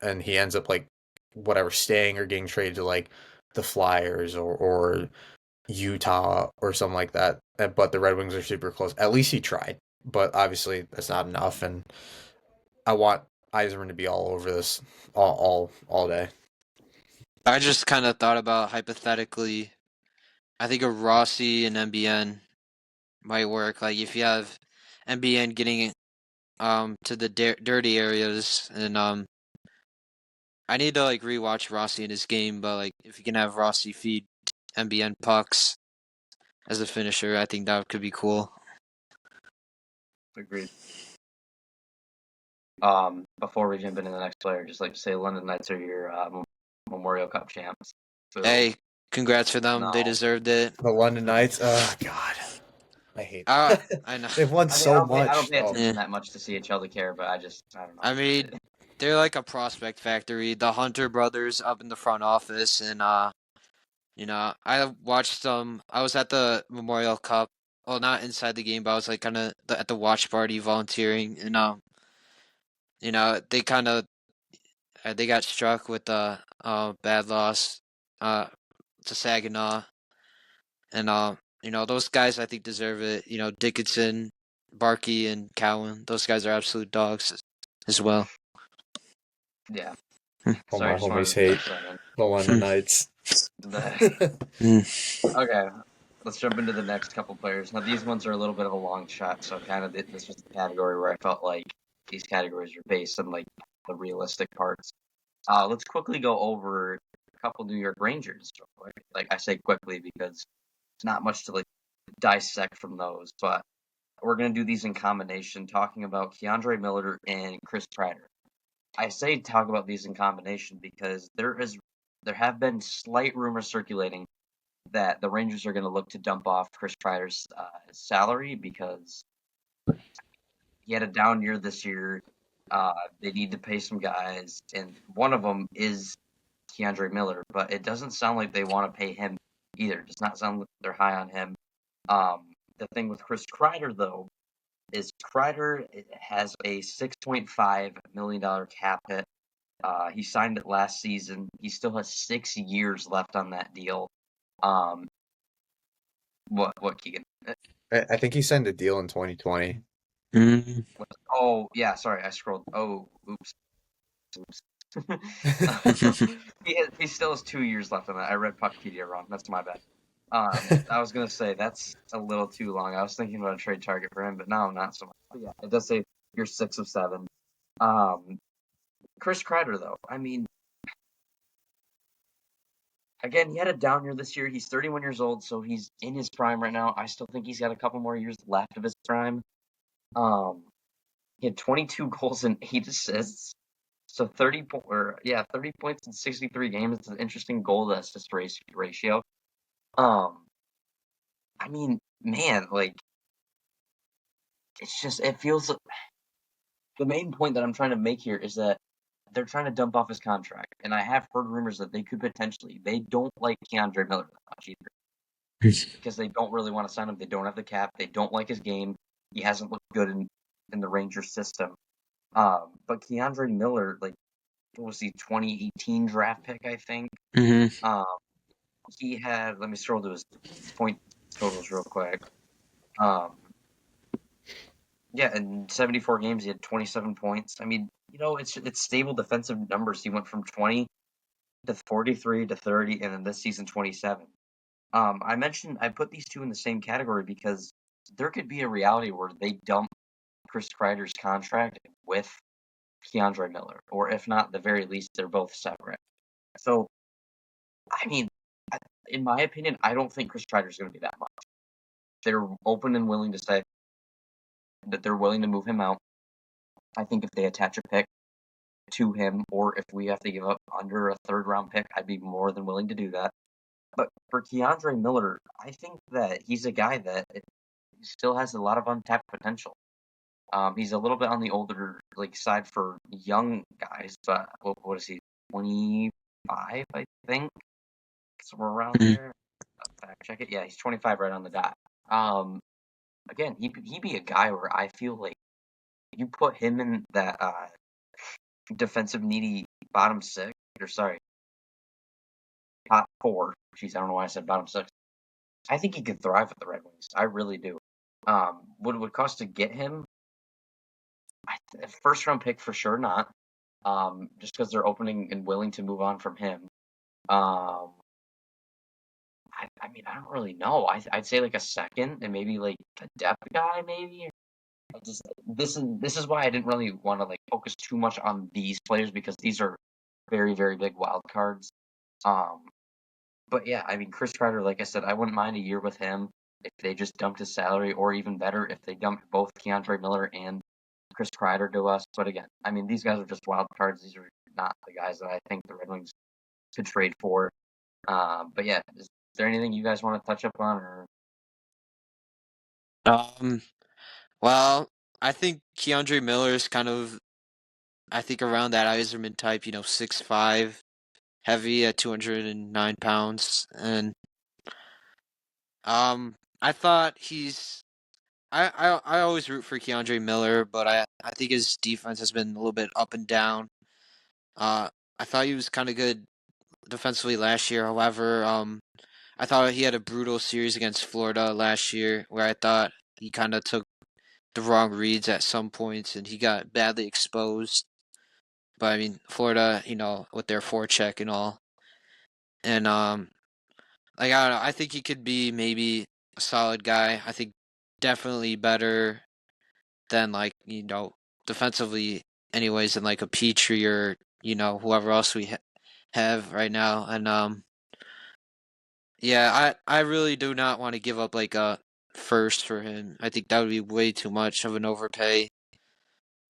and he ends up like whatever staying or getting traded to like the Flyers or Utah or something like that. But the Red Wings are super close. At least he tried, but obviously that's not enough. And I want Yzerman to be all over this all day. I just kind of thought about hypothetically. I think a Rossi and MBN might work. Like if you have MBN getting to the dirty areas, and I need to like rewatch Rossi in his game, but like if you can have Rossi feed MBN pucks as a finisher, I think that could be cool. Agreed. Before we jump into the next player, just like to say, London Knights are your Memorial Cup champs. So Hey, congrats for them. They no, deserved it. The London Knights, oh God, I hate. I know. They've won I mean, so I don't much. pay Oh, Yeah. attention that much to CHL to care, but I don't I mean, know. they're like a prospect factory. The Hunter brothers up in the front office, and I watched them. I was at the Memorial Cup. Well, not inside the game, but I was like kind of at the watch party volunteering, and they kind of they got struck with a bad loss uh to Saginaw, and those guys I think deserve it. Dickinson, Barkey, and Cowan. Those guys are absolute dogs as well. Yeah. all Sorry, I my just wanted homies to hate touch that in. the London Knights. Okay, let's jump into the next couple players. Now, these ones are a little bit of a long shot, so kind of this was the category where I felt like these categories were based on like the realistic parts. Let's quickly go over a couple New York Rangers real quick. Like I say quickly because not much to like dissect from those, but we're gonna do these in combination, talking about Keandre Miller and Chris Kreider. I say talk about these in combination because there have been slight rumors circulating that the Rangers are going to look to dump off Chris Kreider's salary because he had a down year this year. They need to pay some guys, and one of them is Keandre Miller, but it doesn't sound like they want to pay him either. It does not sound like they're high on him. The thing with Chris Kreider, though, is Kreider has a $6.5 million cap hit He signed it last season. He still has 6 years left on that deal. Um, what Keegan? I think he signed a deal in 2020. Mm. Oh yeah, sorry, I scrolled. Oh, oops. He still has 2 years left on that. I read Puckpedia wrong. That's my bad. I was gonna say that's a little too long. I was thinking about a trade target for him, but no, not so much. But yeah, it does say you're 6 of 7. Um, Chris Kreider, though, I mean, again, he had a down year this year. He's 31 years old, so he's in his prime right now. I still think he's got a couple more years left of his prime. He had 22 goals and 8 assists. So 30 points in 63 games. It's an interesting goal to assist ratio. I mean, man, like it feels. The main point that I'm trying to make here is that they're trying to dump off his contract, and I have heard rumors that they could potentially. They don't like Keandre Miller that much either because they don't really want to sign him. They don't have the cap. They don't like his game. He hasn't looked good in the Rangers system. But Keandre Miller, like, what was he, 2018 draft pick, I think. Hmm. He had. Let me scroll to his point totals real quick. Um, yeah, in 74 games, he had 27 points. I mean, it's stable defensive numbers. He went from 20 to 43 to 30, and then this season 27. I put these two in the same category because there could be a reality where they dump Chris Kreider's contract with Keandre Miller, or if not, at the very least, they're both separate. So, I mean, in my opinion, I don't think Chris Kreider's going to be that much. They're open and willing to say that they're willing to move him out. I think if they attach a pick to him, or if we have to give up under a third-round pick, I'd be more than willing to do that. But for Keandre Miller, I think that he's a guy that still has a lot of untapped potential. He's a little bit on the older side for young guys, but what is he? 25, I think. Somewhere around there. Fact check it. Yeah, he's 25 right on the dot. Again, he'd be a guy where I feel like you put him in that defensive needy bottom six, or sorry, top four. Jeez, I don't know why I said bottom six. I think he could thrive with the Red Wings. I really do. What it would cost to get him? First round pick for sure not. Just because they're opening and willing to move on from him. Um, I mean, I don't really know. I'd say like a second and maybe like a depth guy, maybe. This is why I didn't really want to focus too much on these players because these are very very big wild cards. Um, but yeah, I mean Chris Kreider, like I said, I wouldn't mind a year with him if they just dumped his salary, or even better if they dumped both Keandre Miller and Chris Kreider to us. But again, I mean these guys are just wild cards. These are not the guys that I think the Red Wings could trade for. But yeah, is there anything you guys want to touch up on, or Um, well, I think Keandre Miller is kind of, I think around that Iserman type, 6'5", heavy at 209 pounds, and I thought I always root for Keandre Miller, but I think his defense has been a little bit up and down. Uh, I thought he was kind of good defensively last year. However, I thought he had a brutal series against Florida last year, where I thought he kind of took the wrong reads at some points, and he got badly exposed. But I mean, Florida, with their forecheck and all, and I don't know, I think he could be maybe a solid guy. I think definitely better than defensively, anyways, than like a Petrie or whoever else we have right now. And yeah, I really do not want to give up like a first for him. I think that would be way too much of an overpay.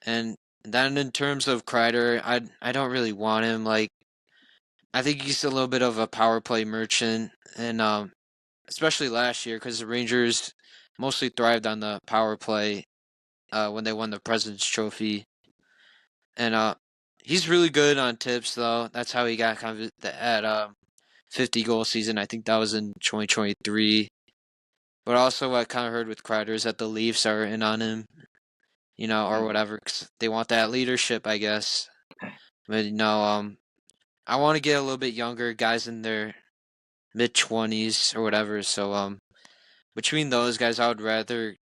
And then in terms of Kreider, I don't really want him. Like, I think he's a little bit of a power play merchant, and especially last year because the Rangers mostly thrived on the power play when they won the President's Trophy, and he's really good on tips though. That's how he got kind of at 50 goal season. I think that was in 2023. But also, what I kind of heard with Kreider is that the Leafs are in on him, or whatever, 'cause they want that leadership, I guess. But I want to get a little bit younger, guys in their mid-20s or whatever. So between those guys, I would rather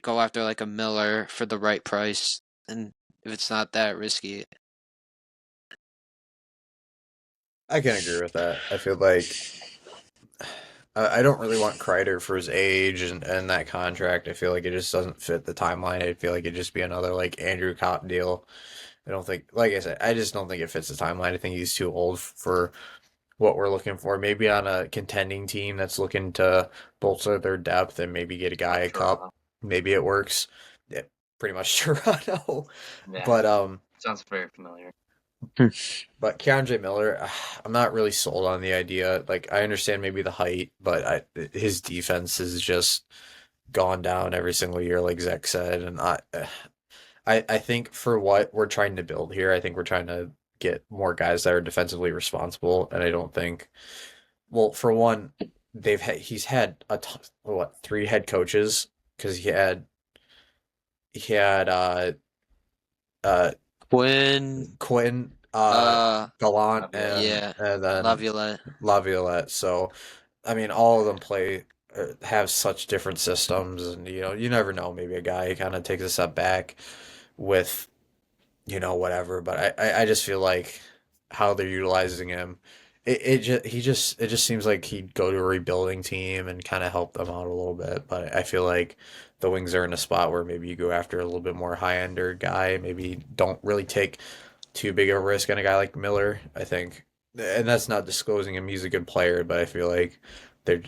go after like a Miller for the right price, and if it's not that risky. I can agree with that. I feel like I don't really want Kreider for his age and that contract. I feel like it just doesn't fit the timeline. I feel like it'd just be another like Andrew Cott deal. I don't think, like I said, I just don't think it fits the timeline. I think he's too old for what we're looking for. Maybe on a contending team that's looking to bolster their depth and maybe get a guy Like a cup. Toronto. Maybe it works. Yeah, pretty much Toronto. Yeah, But sounds very familiar. but Keandre Miller, I'm not really sold on the idea. Like I understand maybe the height, but his defense has just gone down every single year, like Zach said, and I think for what we're trying to build here, I think we're trying to get more guys that are defensively responsible, and I don't think. Well, for one, he's had what, three head coaches because he had uh Quinn, Quinn, uh, Gallant, Laviolette. and yeah, then Laviolette. Laviolette. So I mean, all of them have such different systems, and you never know. Maybe a guy kind of takes a step back with whatever. But I just feel like how they're utilizing him, it just seems like he'd go to a rebuilding team and kind of help them out a little bit. But I feel like the Wings are in a spot where maybe you go after a little bit more high ender guy. Maybe don't really take too big of a risk on a guy like Miller. I think, and that's not disclosing him. He's a good player, but I feel like they're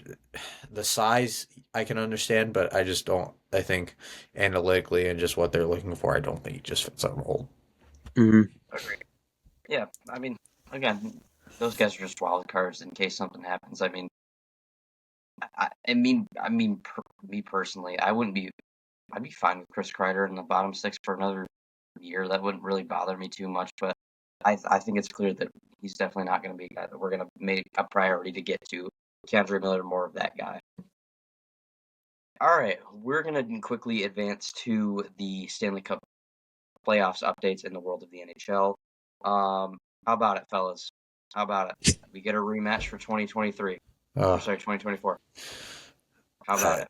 the size I can understand, but I just don't. I think analytically and just what they're looking for, I don't think he just fits that mold. Mm-hmm. Agreed. Yeah, I mean, again, those guys are just wild cards in case something happens. I mean, me personally, I'd be fine with Chris Kreider in the bottom six for another year. That wouldn't really bother me too much, but I think it's clear that he's definitely not going to be a guy that we're going to make a priority to get to. Keandre Miller, more of that guy. All right, we're going to quickly advance to the Stanley Cup Playoffs updates in the world of the NHL. How about it, fellas? How about it? We get a rematch for 2023. Uh, Or sorry, 2024. How about I, it?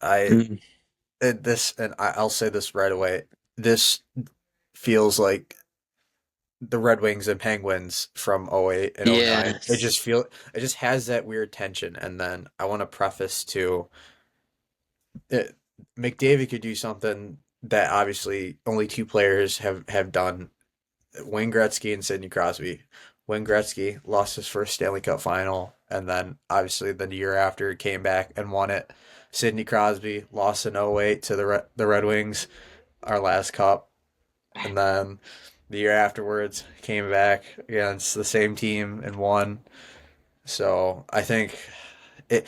I Mm-hmm. this and I'll say this right away. This feels like the Red Wings and Penguins from '08 and '09. Yeah, It just has that weird tension. And then I want to preface to it, McDavid could do something that obviously only two players have done. Wayne Gretzky and Sidney Crosby. Wayne Gretzky lost his first Stanley Cup final, and then obviously the year after came back and won it. Sidney Crosby lost in '08 to the Red Wings, our last cup, and then the year afterwards came back against the same team and won. So I think it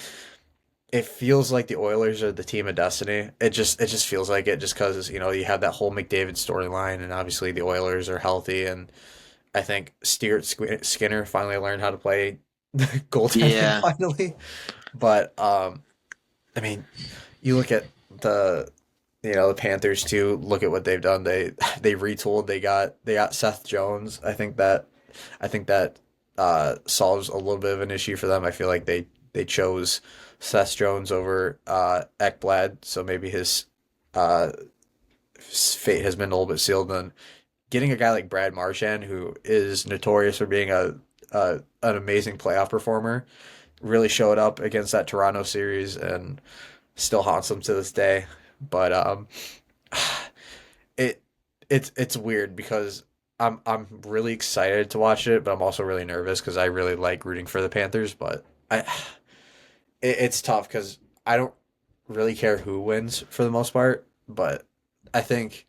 it feels like the Oilers are the team of destiny. It just feels like it just because you have that whole McDavid storyline, and obviously the Oilers are healthy, and I think Stuart Skinner finally learned how to play goaltending yeah, finally. But I mean, you look at the Panthers too. Look at what they've done. They retooled. They got Seth Jones. I think that solves a little bit of an issue for them. I feel like they chose Seth Jones over Ekblad, so maybe uh, his fate has been a little bit sealed. And getting a guy like Brad Marchand, who is notorious for being an amazing playoff performer, really showed up against that Toronto series and still haunts them to this day. But it it's weird because I'm really excited to watch it, but I'm also really nervous because I really like rooting for the Panthers. But I it's tough because I don't really care who wins for the most part. But I think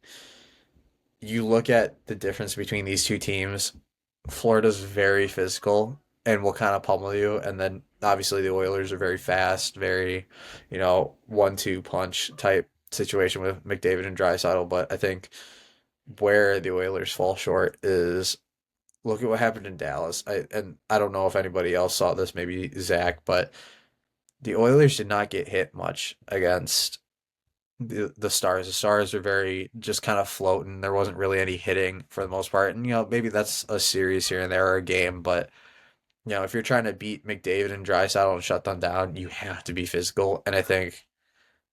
you look at the difference between these two teams. Florida's very physical and will kind of pummel you, and then obviously the Oilers are very fast, very 1-2 punch type situation with McDavid and Draisaitl. But I think where the Oilers fall short is look at what happened in Dallas. I don't know if anybody else saw this, maybe Zach, but the Oilers did not get hit much against the Stars. The Stars are very just kind of floating. There wasn't really any hitting for the most part, and maybe that's a series here and there or a game, but if you're trying to beat McDavid and Draisaitl and shut them down, you have to be physical, and I think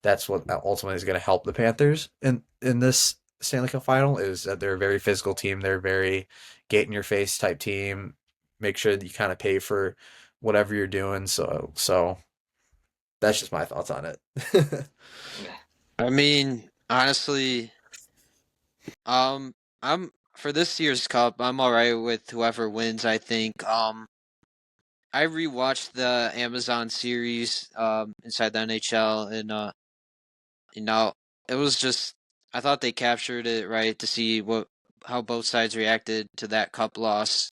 that's what ultimately is going to help the Panthers in this Stanley Cup final is that they're a very physical team. They're a very get in your face type team. Make sure that you kind of pay for whatever you're doing. So that's just my thoughts on it. I mean, honestly, I'm for this year's cup, I'm all right with whoever wins, I think. I rewatched the Amazon series inside the NHL, and you know, it was just I thought they captured it right to see how both sides reacted to that cup loss.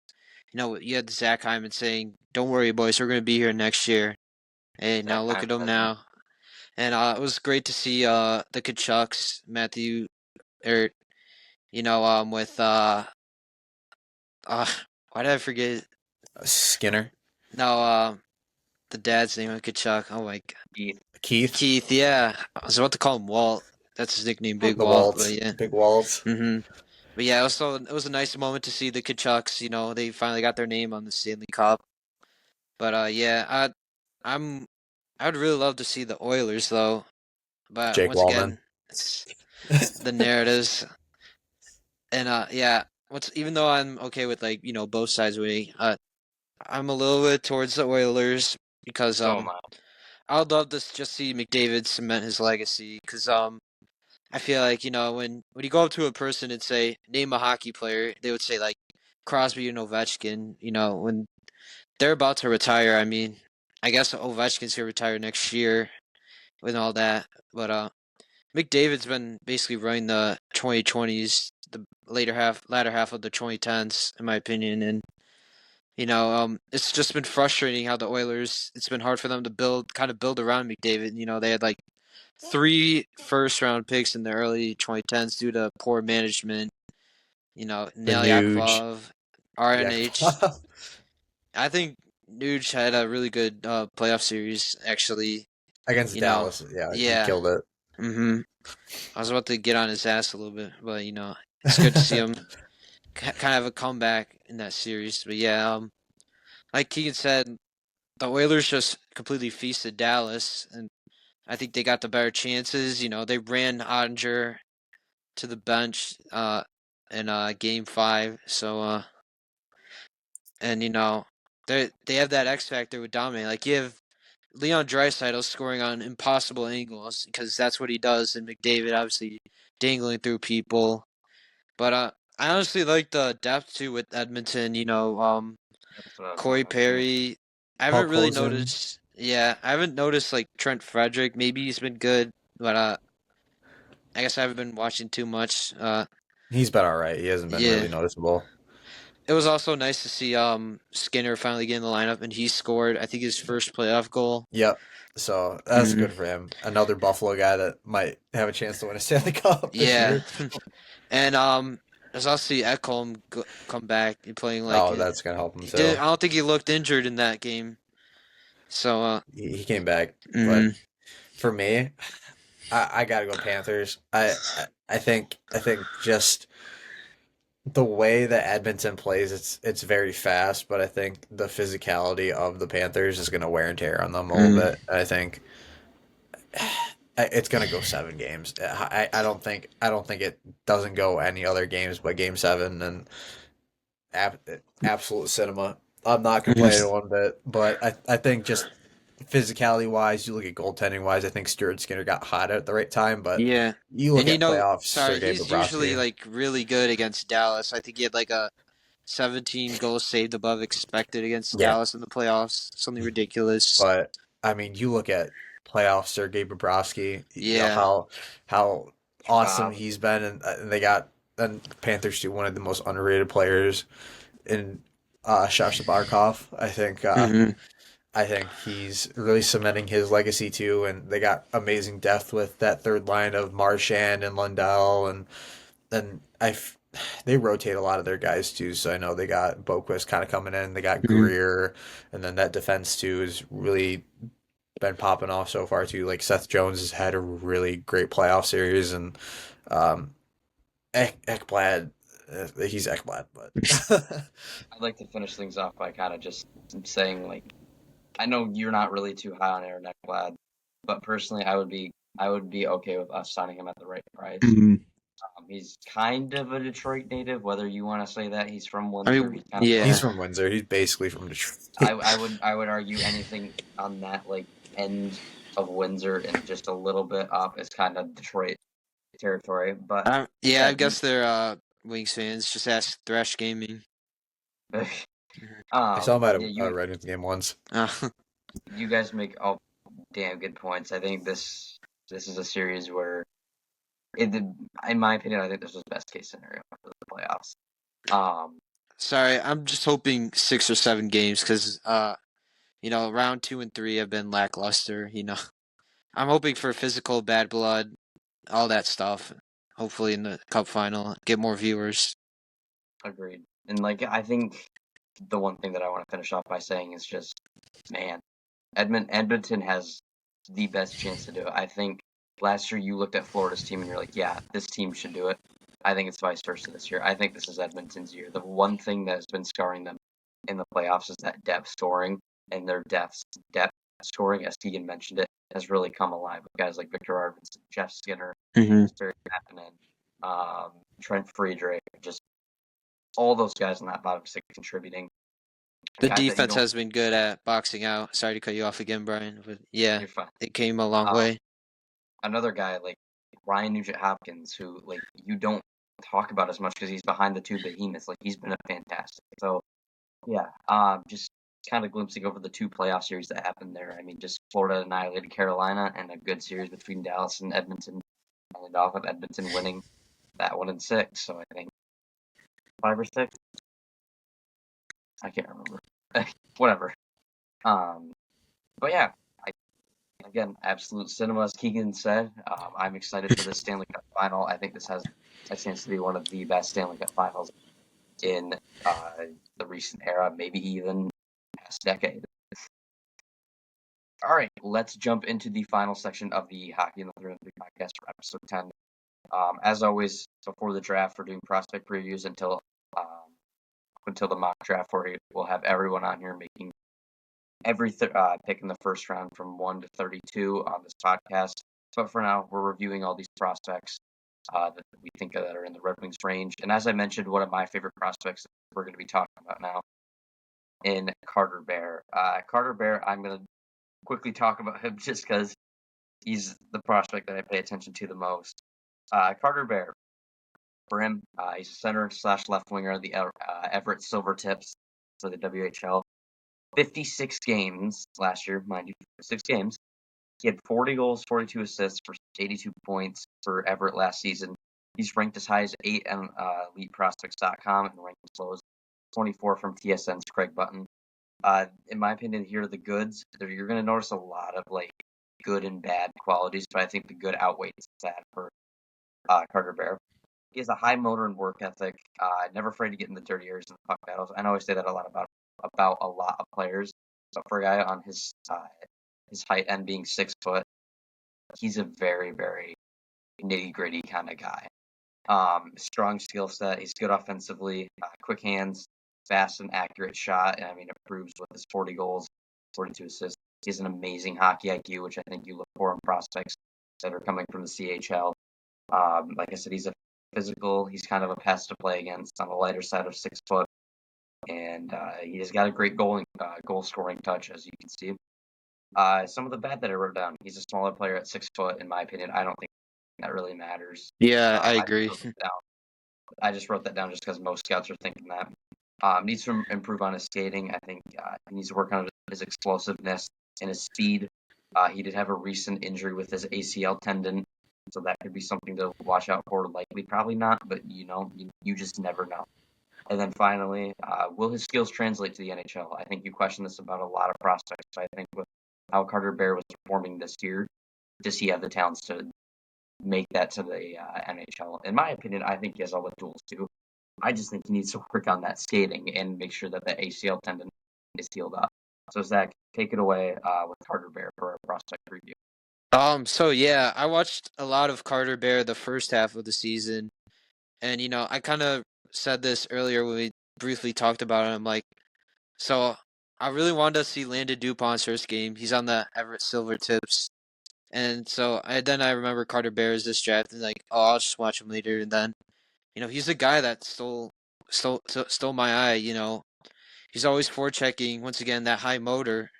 You had Zach Hyman saying, "Don't worry, boys, we're going to be here next year." Hey, now That look kind at them of now. And it was great to see the Kachucks, Matthew, or with uh why did I forget? Skinner, No, the dad's name of Kachuk. Oh my god, Keith. Keith, Keith. Yeah, I was about to call him Walt. That's his nickname, Big the Walt. But Waltz, yeah. Big Waltz. But yeah, it was a nice moment to see the Kachucks. They finally got their name on the Stanley Cup. But yeah, I'm I would really love to see the Oilers though. But Jake once Wallman. again, it's the narratives. And yeah, even though I'm okay with both sides winning, I'm a little bit towards the Oilers because So am I. I would love to just see McDavid cement his legacy because I feel like when you go up to a person and say name a hockey player, they would say like Crosby and Ovechkin. When they're about to retire, I mean, I guess Ovechkin's gonna retire next year with all that, but McDavid's been basically running the 2020s, the latter half of the 2010s, in my opinion, and it's just been frustrating how the Oilers. It's been hard for them to build around McDavid. They had like 3 first-round picks in the early 2010s due to poor management. The Nail Nuge. Yakupov, RNH. Yakupov. I think Nuge had a really good playoff series, actually. Against You know, Dallas. Yeah, he yeah. killed it. hmm I was about to get on his ass a little bit, but it's good to see him kind of have a comeback in that series. But yeah, like Keegan said, the Oilers just completely feasted Dallas, and I think they got the better chances. They ran Ottinger to the bench in Game 5, so and they have that X factor with dominate. Like you have Leon Draisaitl scoring on impossible angles because that's what he does, and McDavid obviously dangling through people. But I honestly like the depth too with Edmonton. That's what I was Corey gonna say. Perry. I haven't really Hawkhosen. noticed. Yeah, I haven't noticed like Trent Frederick. Maybe he's been good, but I guess I haven't been watching too much. He's been all right. He hasn't been Yeah. really noticeable. It was also nice to see Skinner finally get in the lineup, and he scored I think his first playoff goal. Yep. So that's hmm good for him. Another Buffalo guy that might have a chance to win a Stanley Cup this Yeah, year. and there's also Ekholm come back and playing like Oh, it. that's gonna help him He did. too. I don't think he looked injured in that game. So He came back, but mhm. for me, I gotta go Panthers. I think just the way that Edmonton plays, it's very fast, but I think the physicality of the Panthers is gonna wear and tear on them a little Mhm. bit. I think it's gonna go 7 games. I don't think it doesn't go any other games but Game 7 and ab- absolute cinema. I'm not complaining Mhm. one bit, but I think just physicality wise, you look at goaltending wise, I think Stuart Skinner got hot at the right time, but Yeah, you look and at playoffs, sorry, Sergei he's usually Bobrovsky. like really good against Dallas. I think he had like a 17 goals saved above expected against Yeah, Dallas in the playoffs. Something ridiculous. but I mean, you look at playoffs, Sergei Bobrovsky. Yeah. How awesome Uh, he's been, and they got and Panthers do one of the most underrated players in Shasha Barkov. hmm I think he's really cementing his legacy too, and they got amazing depth with that third line of Marchand and Lundell, and then they rotate a lot of their guys too. So I know they got Boquist kind of coming in, they got hmm Greer, and then that defense too is really been popping off so far too. Like Seth Jones has had a really great playoff series, and um, Ekblad, he's Ekblad, but I'd like to finish things off by kind of just saying, like, I know you're not really too high on Aaron Ekblad, but personally, I would be okay with us signing him at the right price. Mhm. He's kind of a Detroit native, whether you want to say that. He's from I Windsor. mean, He's kind of he's yeah. from Windsor. He's basically from I, Detroit. I would I would argue anything on that like end of Windsor and just a little bit up is kind of Detroit territory. But Yeah, yeah, I guess they're Wings fans. Just ask Thresh Gaming. I saw him at yeah, a Red Wings game once. you guys make all damn good points. I think this is a series where, in my opinion, I think this was the best case scenario for the playoffs. Sorry, I'm just hoping 6 or 7 games because round 2 and 3 have been lackluster. I'm hoping for physical bad blood, all that stuff. Hopefully in the cup final, get more viewers. Agreed. And like I think the one thing that I want to finish off by saying is just, man, Edmonton has the best chance to do it. I think last year you looked at Florida's team and you're like, yeah, this team should do it. I think it's vice versa this year. I think this is Edmonton's year. The one thing that has been scarring them in the playoffs is that depth scoring, and their depth scoring, as Keegan mentioned it, has really come alive with guys like Victor Arvidsson, Jeff Skinner, Mm-hmm. Terry Kapanen, Trent Friedrich, just all those guys in that bottom six contributing. The Guys that you defense don't, has been good at boxing out. Sorry to cut you off again, Brian, but yeah, you're fine. it came a long Um, way. Another guy like Ryan Nugent-Hopkins, who like you don't talk about as much because he's behind the two behemoths. Like he's been a fantastic. So yeah, just kind of glimpsing over the two playoff series that happened there. I mean, just Florida annihilated Carolina, and a good series between Dallas and Edmonton, and off of Edmonton winning that one in 6. So I think 5 or 6. I can't remember. Whatever. But yeah, again, absolute cinema, as Keegan said. I'm excited for this Stanley Cup final. I think this has a chance to be one of the best Stanley Cup finals in the recent era, maybe even past decade. All right, let's jump into the final section of the Hockey in the 303 podcast for episode 10. As always, before the draft, we're doing prospect previews until the mock draft, where we'll have everyone on here making every pick in the first round from 1 to 32 on this podcast. But for now, we're reviewing all these prospects that we think that are in the Red Wings range. And as I mentioned, one of my favorite prospects that we're going to be talking about now in Carter Bear. Carter Bear, I'm going to quickly talk about him just because he's the prospect that I pay attention to the most. Carter Bear, for him, he's a center / left winger of the Everett Silvertips for the WHL. 56 games last year, mind you, 6 games. He had 40 goals, 42 assists for 82 points for Everett last season. He's ranked as high as 8 on EliteProspects.com and ranked as low as 24 from TSN's Craig Button. In my opinion, here are the goods. You're going to notice a lot of like good and bad qualities, but I think the good outweighs that for Carter Bear. He has a high motor and work ethic. Never afraid to get in the dirty areas in the puck battles. I know I say that a lot about a lot of players, but for a guy on his height and being 6 foot, he's a very, very nitty gritty kind of guy. Strong skill set. He's good offensively. Quick hands, fast and accurate shot. And I mean, it proves with his 40 goals, 42 assists. He has an amazing hockey IQ, which I think you look for in prospects that are coming from the CHL. Like I said, he's a physical. He's kind of a pest to play against on the lighter side of 6 foot, and he has got a great goal scoring touch, as you can see. Some of the bad that I wrote down. He's a smaller player at 6 foot, in my opinion. I don't think that really matters. Yeah, I agree. I just wrote that down just because most scouts are thinking that. Needs to improve on his skating. I think he needs to work on his explosiveness and his speed. He did have a recent injury with his ACL tendon, so that could be something to watch out for. Likely, probably not, but you just never know. And then finally, will his skills translate to the NHL? I think you question this about a lot of prospects. But I think with how Carter Bear was performing this year, does he have the talents to make that to the NHL? In my opinion, I think he has all the tools to. I just think he needs to work on that skating and make sure that the ACL tendon is healed up. So Zach, take it away with Carter Bear for a prospect review. So yeah, I watched a lot of Carter Bear the first half of the season, and I kind of said this earlier when we briefly talked about it. I'm like, so I really wanted to see Landon Dupont's first game. He's on the Everett Silvertips, and so I remember Carter Bear's this draft, and like, oh, I'll just watch him later, and then he's a guy that stole my eye. He's always forechecking. Once again, that high motor.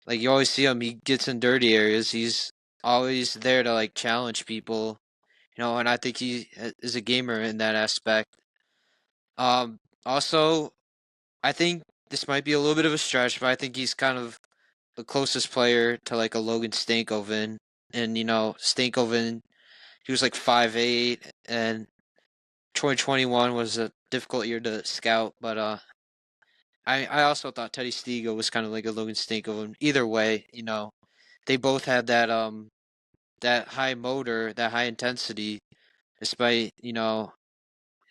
Like you always see him, he gets in dirty areas. He's always there to like challenge people. And I think he is a gamer in that aspect. Also, I think this might be a little bit of a stretch, but I think he's kind of the closest player to like a Logan Stankoven. And Stankoven, he was like 5'8", and 2021 was a difficult year to scout. But I also thought Teddy Stigo was kind of like a Logan Stankoven. Either way, they both had that high motor, that high intensity, despite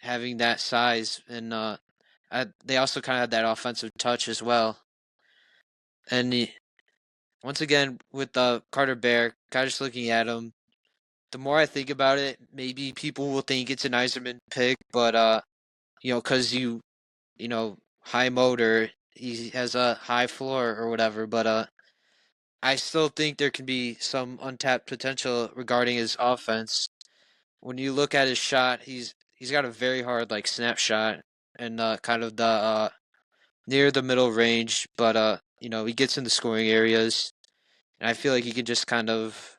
having that size, and they also kind of had that offensive touch as well. And once again with Carter Bear, kind of just looking at him, the more I think about it, maybe people will think it's an Iserman pick, but because high motor, he has a high floor or whatever, but I still think there can be some untapped potential regarding his offense. When you look at his shot, he's got a very hard like snapshot and kind of the near the middle range, but he gets in the scoring areas, and I feel like he can just kind of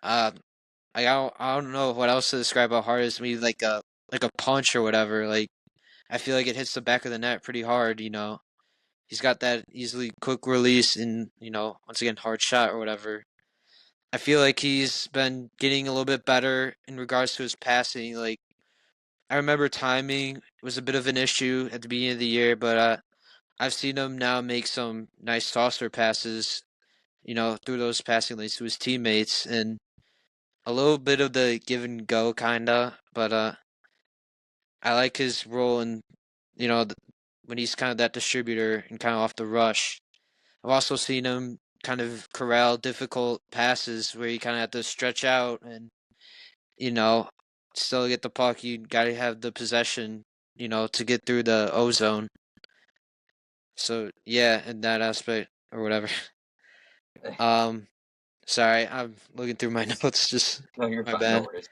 uh I don't know what else to describe how hard it is. Maybe like a punch or whatever. Like I feel like it hits the back of the net pretty hard. He's got that easily quick release and once again hard shot or whatever. I feel like he's been getting a little bit better in regards to his passing. Like I remember timing was a bit of an issue at the beginning of the year, but I've seen him now make some nice tosser passes, through those passing lanes to his teammates, and a little bit of the give and go kinda. But I like his role in when he's kind of that distributor and kind of off the rush. I've also seen him kind of corral difficult passes where you kind of have to stretch out and you know still get the puck. You got to have the possession, to get through the ozone. So yeah, in that aspect or whatever. Um, sorry, I'm looking through my notes. Just No, you're my fine. No bad. worries.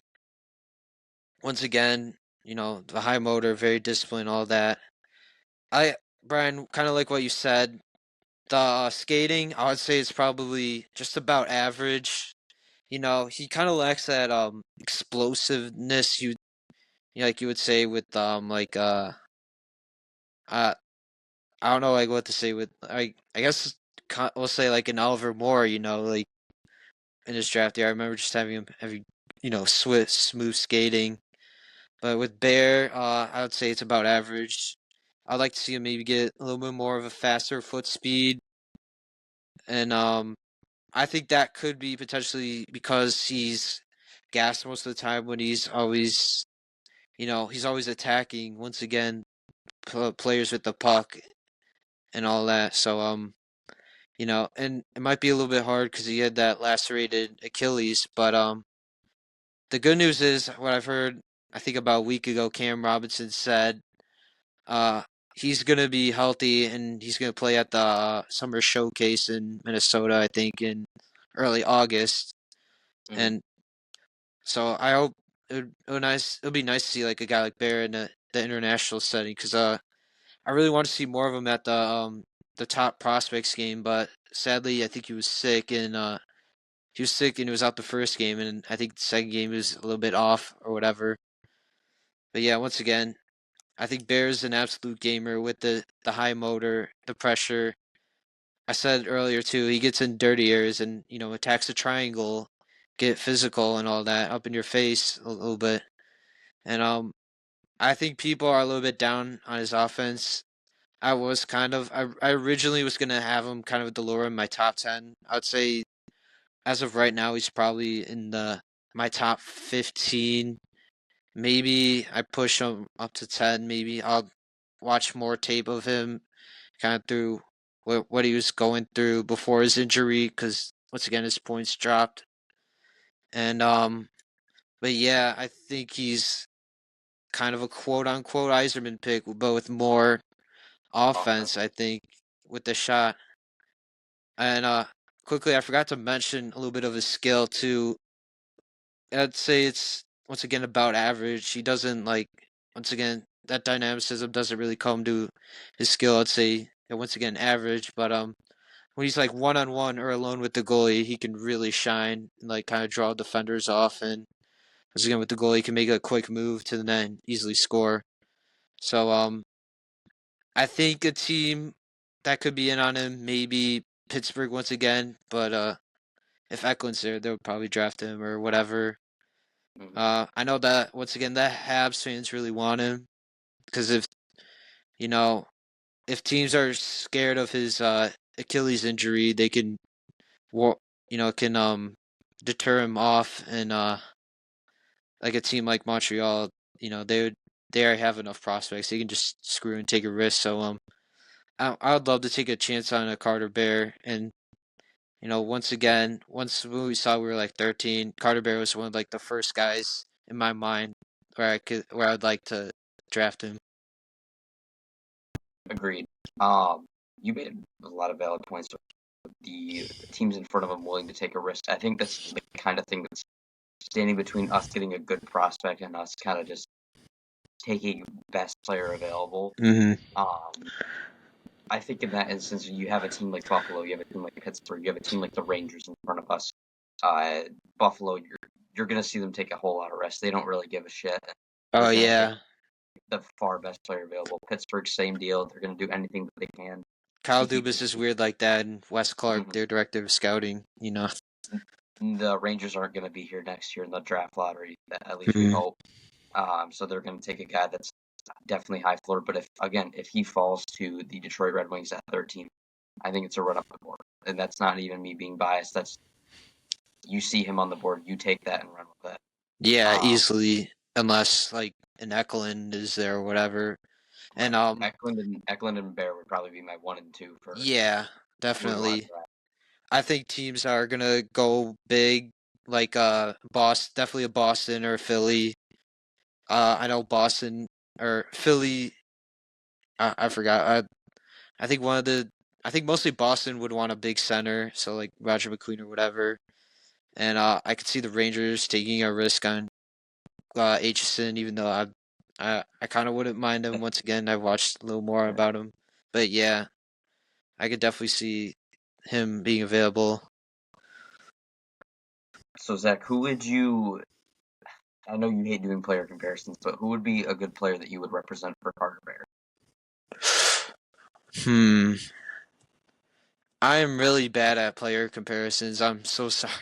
Once again, the high motor, very disciplined, all that. Brian, kind of like what you said. The skating, I would say, is probably just about average. He kind of lacks that explosiveness. Like you would say with uh I don't know like what to say with I guess we'll say like an Oliver Moore. Like in his draft year, I remember just having swift, smooth skating. But with Bear, I would say it's about average. I'd like to see him maybe get a little bit more of a faster foot speed, and I think that could be potentially because he's gassed most of the time when he's always attacking. Once again, players with the puck and all that. So and it might be a little bit hard because he had that lacerated Achilles. But the good news is what I've heard. I think about a week ago, Cam Robinson said uh he's gonna be healthy and he's gonna play at the summer showcase in Minnesota. I think in early August, Mhm. and so I hope it'll be nice to see like a guy like Bear in the international setting because I really want to see more of him at the top prospects game, but sadly I think he was sick and he was out the first game, and I think the second game he was a little bit off or whatever. But yeah, once again, I think Bear's an absolute gamer with the high motor, the pressure. I said earlier too, he gets in dirty areas and attacks the triangle, get physical and all that up in your face a little bit. And I think people are a little bit down on his offense. I originally was gonna have him kind of at the lower in my top 10. I would say as of right now he's probably in the my top 15. Maybe I push him up to 10. Maybe I'll watch more tape of him kind of through what he was going through before his injury, because once again his points dropped. And but yeah, I think he's kind of a quote unquote Iserman pick, but with more offense, I think, with the shot. And quickly, I forgot to mention a little bit of his skill too. I'd say it's once again about average. He doesn't like once again that dynamicism doesn't really come to his skill. I'd say once again average, but when he's like one on one or alone with the goalie, he can really shine and like kind of draw defenders off. And once again with the goalie, he can make a quick move to the net and easily score. So I think a team that could be in on him, maybe Pittsburgh once again, but if Eklund's there, they'll probably draft him or whatever. Mm-hmm. I know that once again, the Habs fans really want him because you know if teams are scared of his Achilles injury, they can can deter him off, and like a team like Montreal, they already have enough prospects. They can just screw and take a risk. So I would love to take a chance on a Carter Bear, and once again, once when we saw we were like 13, Carter Bear was one of like the first guys in my mind where I'd like to draft him. Agreed. You made a lot of valid points with the teams in front of him willing to take a risk. I think that's the kind of thing that's standing between us getting a good prospect and us kind of just taking best player available. Mm-hmm. I think in that instance, you have a team like Buffalo, you have a team like Pittsburgh, you have a team like the Rangers in front of us. Buffalo, you're going to see them take a whole lot of rest. They don't really give a shit. Oh They're going to yeah, take the far best player available. Pittsburgh, same deal. They're going to do anything that they can Kyle to keep Dubas is weird like that, and Wes Clark, Mhm. their director of scouting. The Rangers aren't going to be here next year in the draft lottery. At least we Mhm. hope. So they're going to take a guy that's definitely high floor. But if he falls to the Detroit Red Wings at 13, I think it's a run up the board. And that's not even me being biased. That's you see him on the board, you take that and run with it. Yeah, easily, unless like an Eklund is there or whatever. Right. And Eklund and Bear would probably be my 1 and 2 for yeah, who we want to definitely. draft. I think teams are gonna go big, like Boston, definitely a Boston or a Philly. I know Boston or Philly. I forgot. I think I think mostly Boston would want a big center, so like Roger McQueen or whatever. And I could see the Rangers taking a risk on Aitchison, even though I kind of wouldn't mind him. Once again, I've watched a little more about him, but yeah, I could definitely see him being available. So Zach, who would you? I know you hate doing player comparisons, but who would be a good player that you would represent for Carter Bear? I am really bad at player comparisons. I'm so sorry.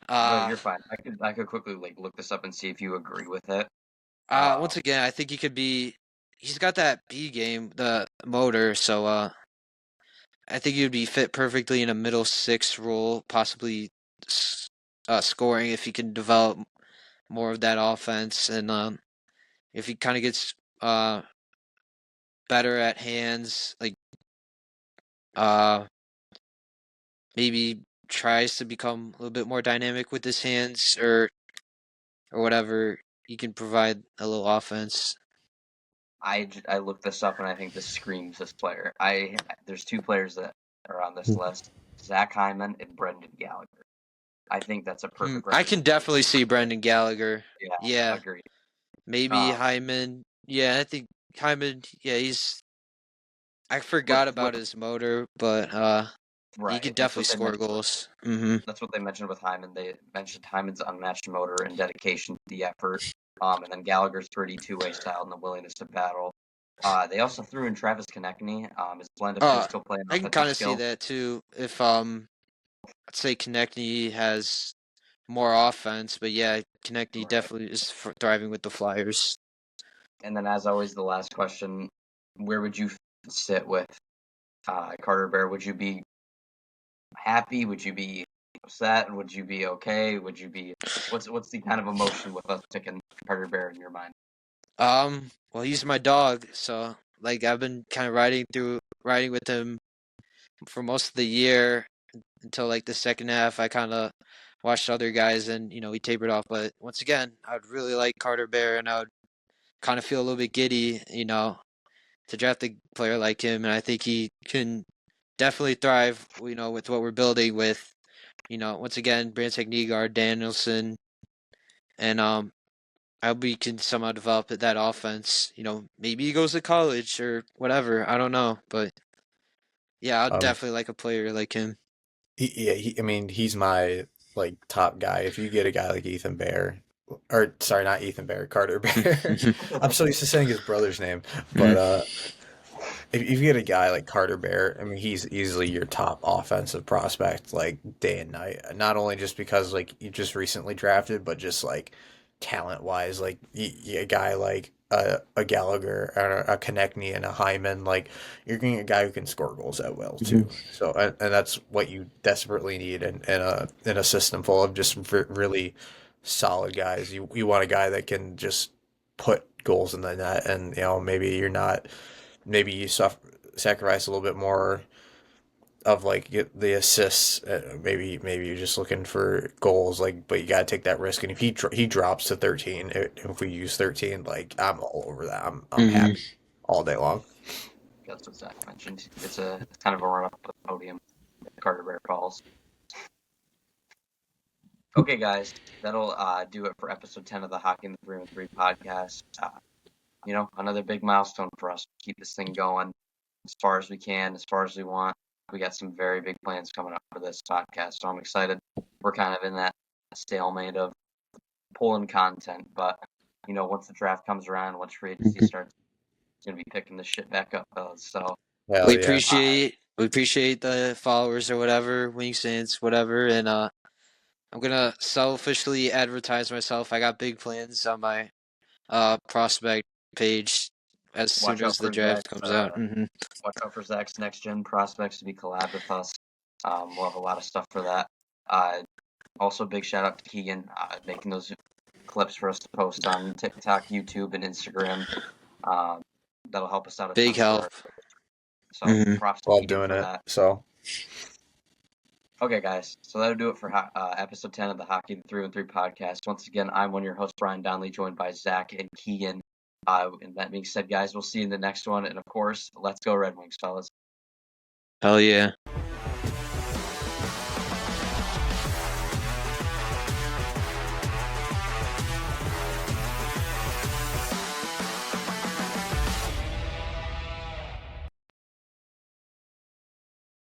No, you're fine. I could quickly look this up and see if you agree with it. Once again, I think he could be. He's got that B game, the motor. So I think he would be fit perfectly in a middle six role, possibly scoring if he can develop more of that offense, and if he kind of gets better at hands, like uh maybe tries to become a little bit more dynamic with his hands or whatever, he can provide a little offense. I looked this up and I think this screams this player. There's two players that are on this list: Zach Hyman and Brendan Gallagher. I think that's a perfect I can representation. definitely see Brendan Gallagher. Yeah, Yeah, agreed. maybe Hyman. Yeah, I think Hyman. Yeah, I What forgot about his motor, but he right? could definitely score goals. Mm-hmm. That's what they mentioned with Hyman. They mentioned Hyman's unmatched motor and dedication to the effort. And then Gallagher's pretty two-way style and the willingness to battle. They also threw in Travis Konechny. His blend of physical play and I can offensive kind of see skill. that too. If I'd say Konechny has more offense, but yeah, Konechny Right. definitely is thriving with the Flyers. And then, as always, the last question: where would you sit with Carter Bear? Would you be happy? Would you be upset? Would you be okay? Would you be what's the kind of emotion with us picking Carter Bear in your mind? Well, he's my dog, so like I've been kind of riding with him for most of the year until like the second half, I kind of watched other guys and he tapered off. But once again, I would really like Carter Bear, and I would kind of feel a little bit giddy, to draft a player like him, and I think he can definitely thrive, with what we're building with, once again, Brandt Nygaard, Danielson, and I hope we can somehow develop that offense. Maybe he goes to college or whatever. I don't know, but yeah, I'd Um, definitely like a player like him. I mean, he's my like top guy. If you get a guy like Ethan Bear, or sorry, not Ethan Bear, Carter Bear. I'm so used to saying his brother's name, but if you get a guy like Carter Bear, I mean, he's easily your top offensive prospect, like day and night. Not only just because like you just recently drafted, but just like talent wise, like a guy like a Gallagher, or a Konechny, and a Hyman, like you're getting a guy who can score goals at will too. So and that's what you desperately need in a system full of just really solid guys. You want a guy that can just put goals in the net, and maybe you're not maybe you sacrifice a little bit more of like get the assists. Maybe you're just looking for goals, like, but you gotta take that risk. And if he drops to 13, if we use 13, like I'm all over that. I'm Mhm. happy all day long. That's what Zach mentioned. It's kind of a run up the podium that Carter Bear calls. Okay, guys, that'll do it for episode 10 of the Hockey in the 3 and 3 podcast. Another big milestone for us. Keep this thing going as far as we can, as far as we want. We got some very big plans coming up for this podcast, so I'm excited. We're kind of in that stalemate of pulling content, but once the draft comes around, once free agency starts, it's gonna be picking this shit back up, fellas. So We Hell yeah. appreciate the followers or whatever, Wings fans, whatever, and I'm gonna selfishly advertise myself. I got big plans on my prospect page as soon watch out as the for draft Zach's comes out. next gen prospects to be collab with us. We'll have a lot of stuff for that. Also, big shout out to Keegan making those clips for us to post on TikTok, YouTube, and Instagram. That'll help us out a Big ton for help. our. So Mhm. props to Love Keegan doing for it. that. So Okay, guys. So that'll do it for episode 10 of the Hockey the 3 and 3 podcast. Once again, I'm one of your hosts, Brian Donnelly, joined by Zach and Keegan. And that being said, guys, we'll see you in the next one. And of course, let's go Red Wings, fellas. Hell yeah.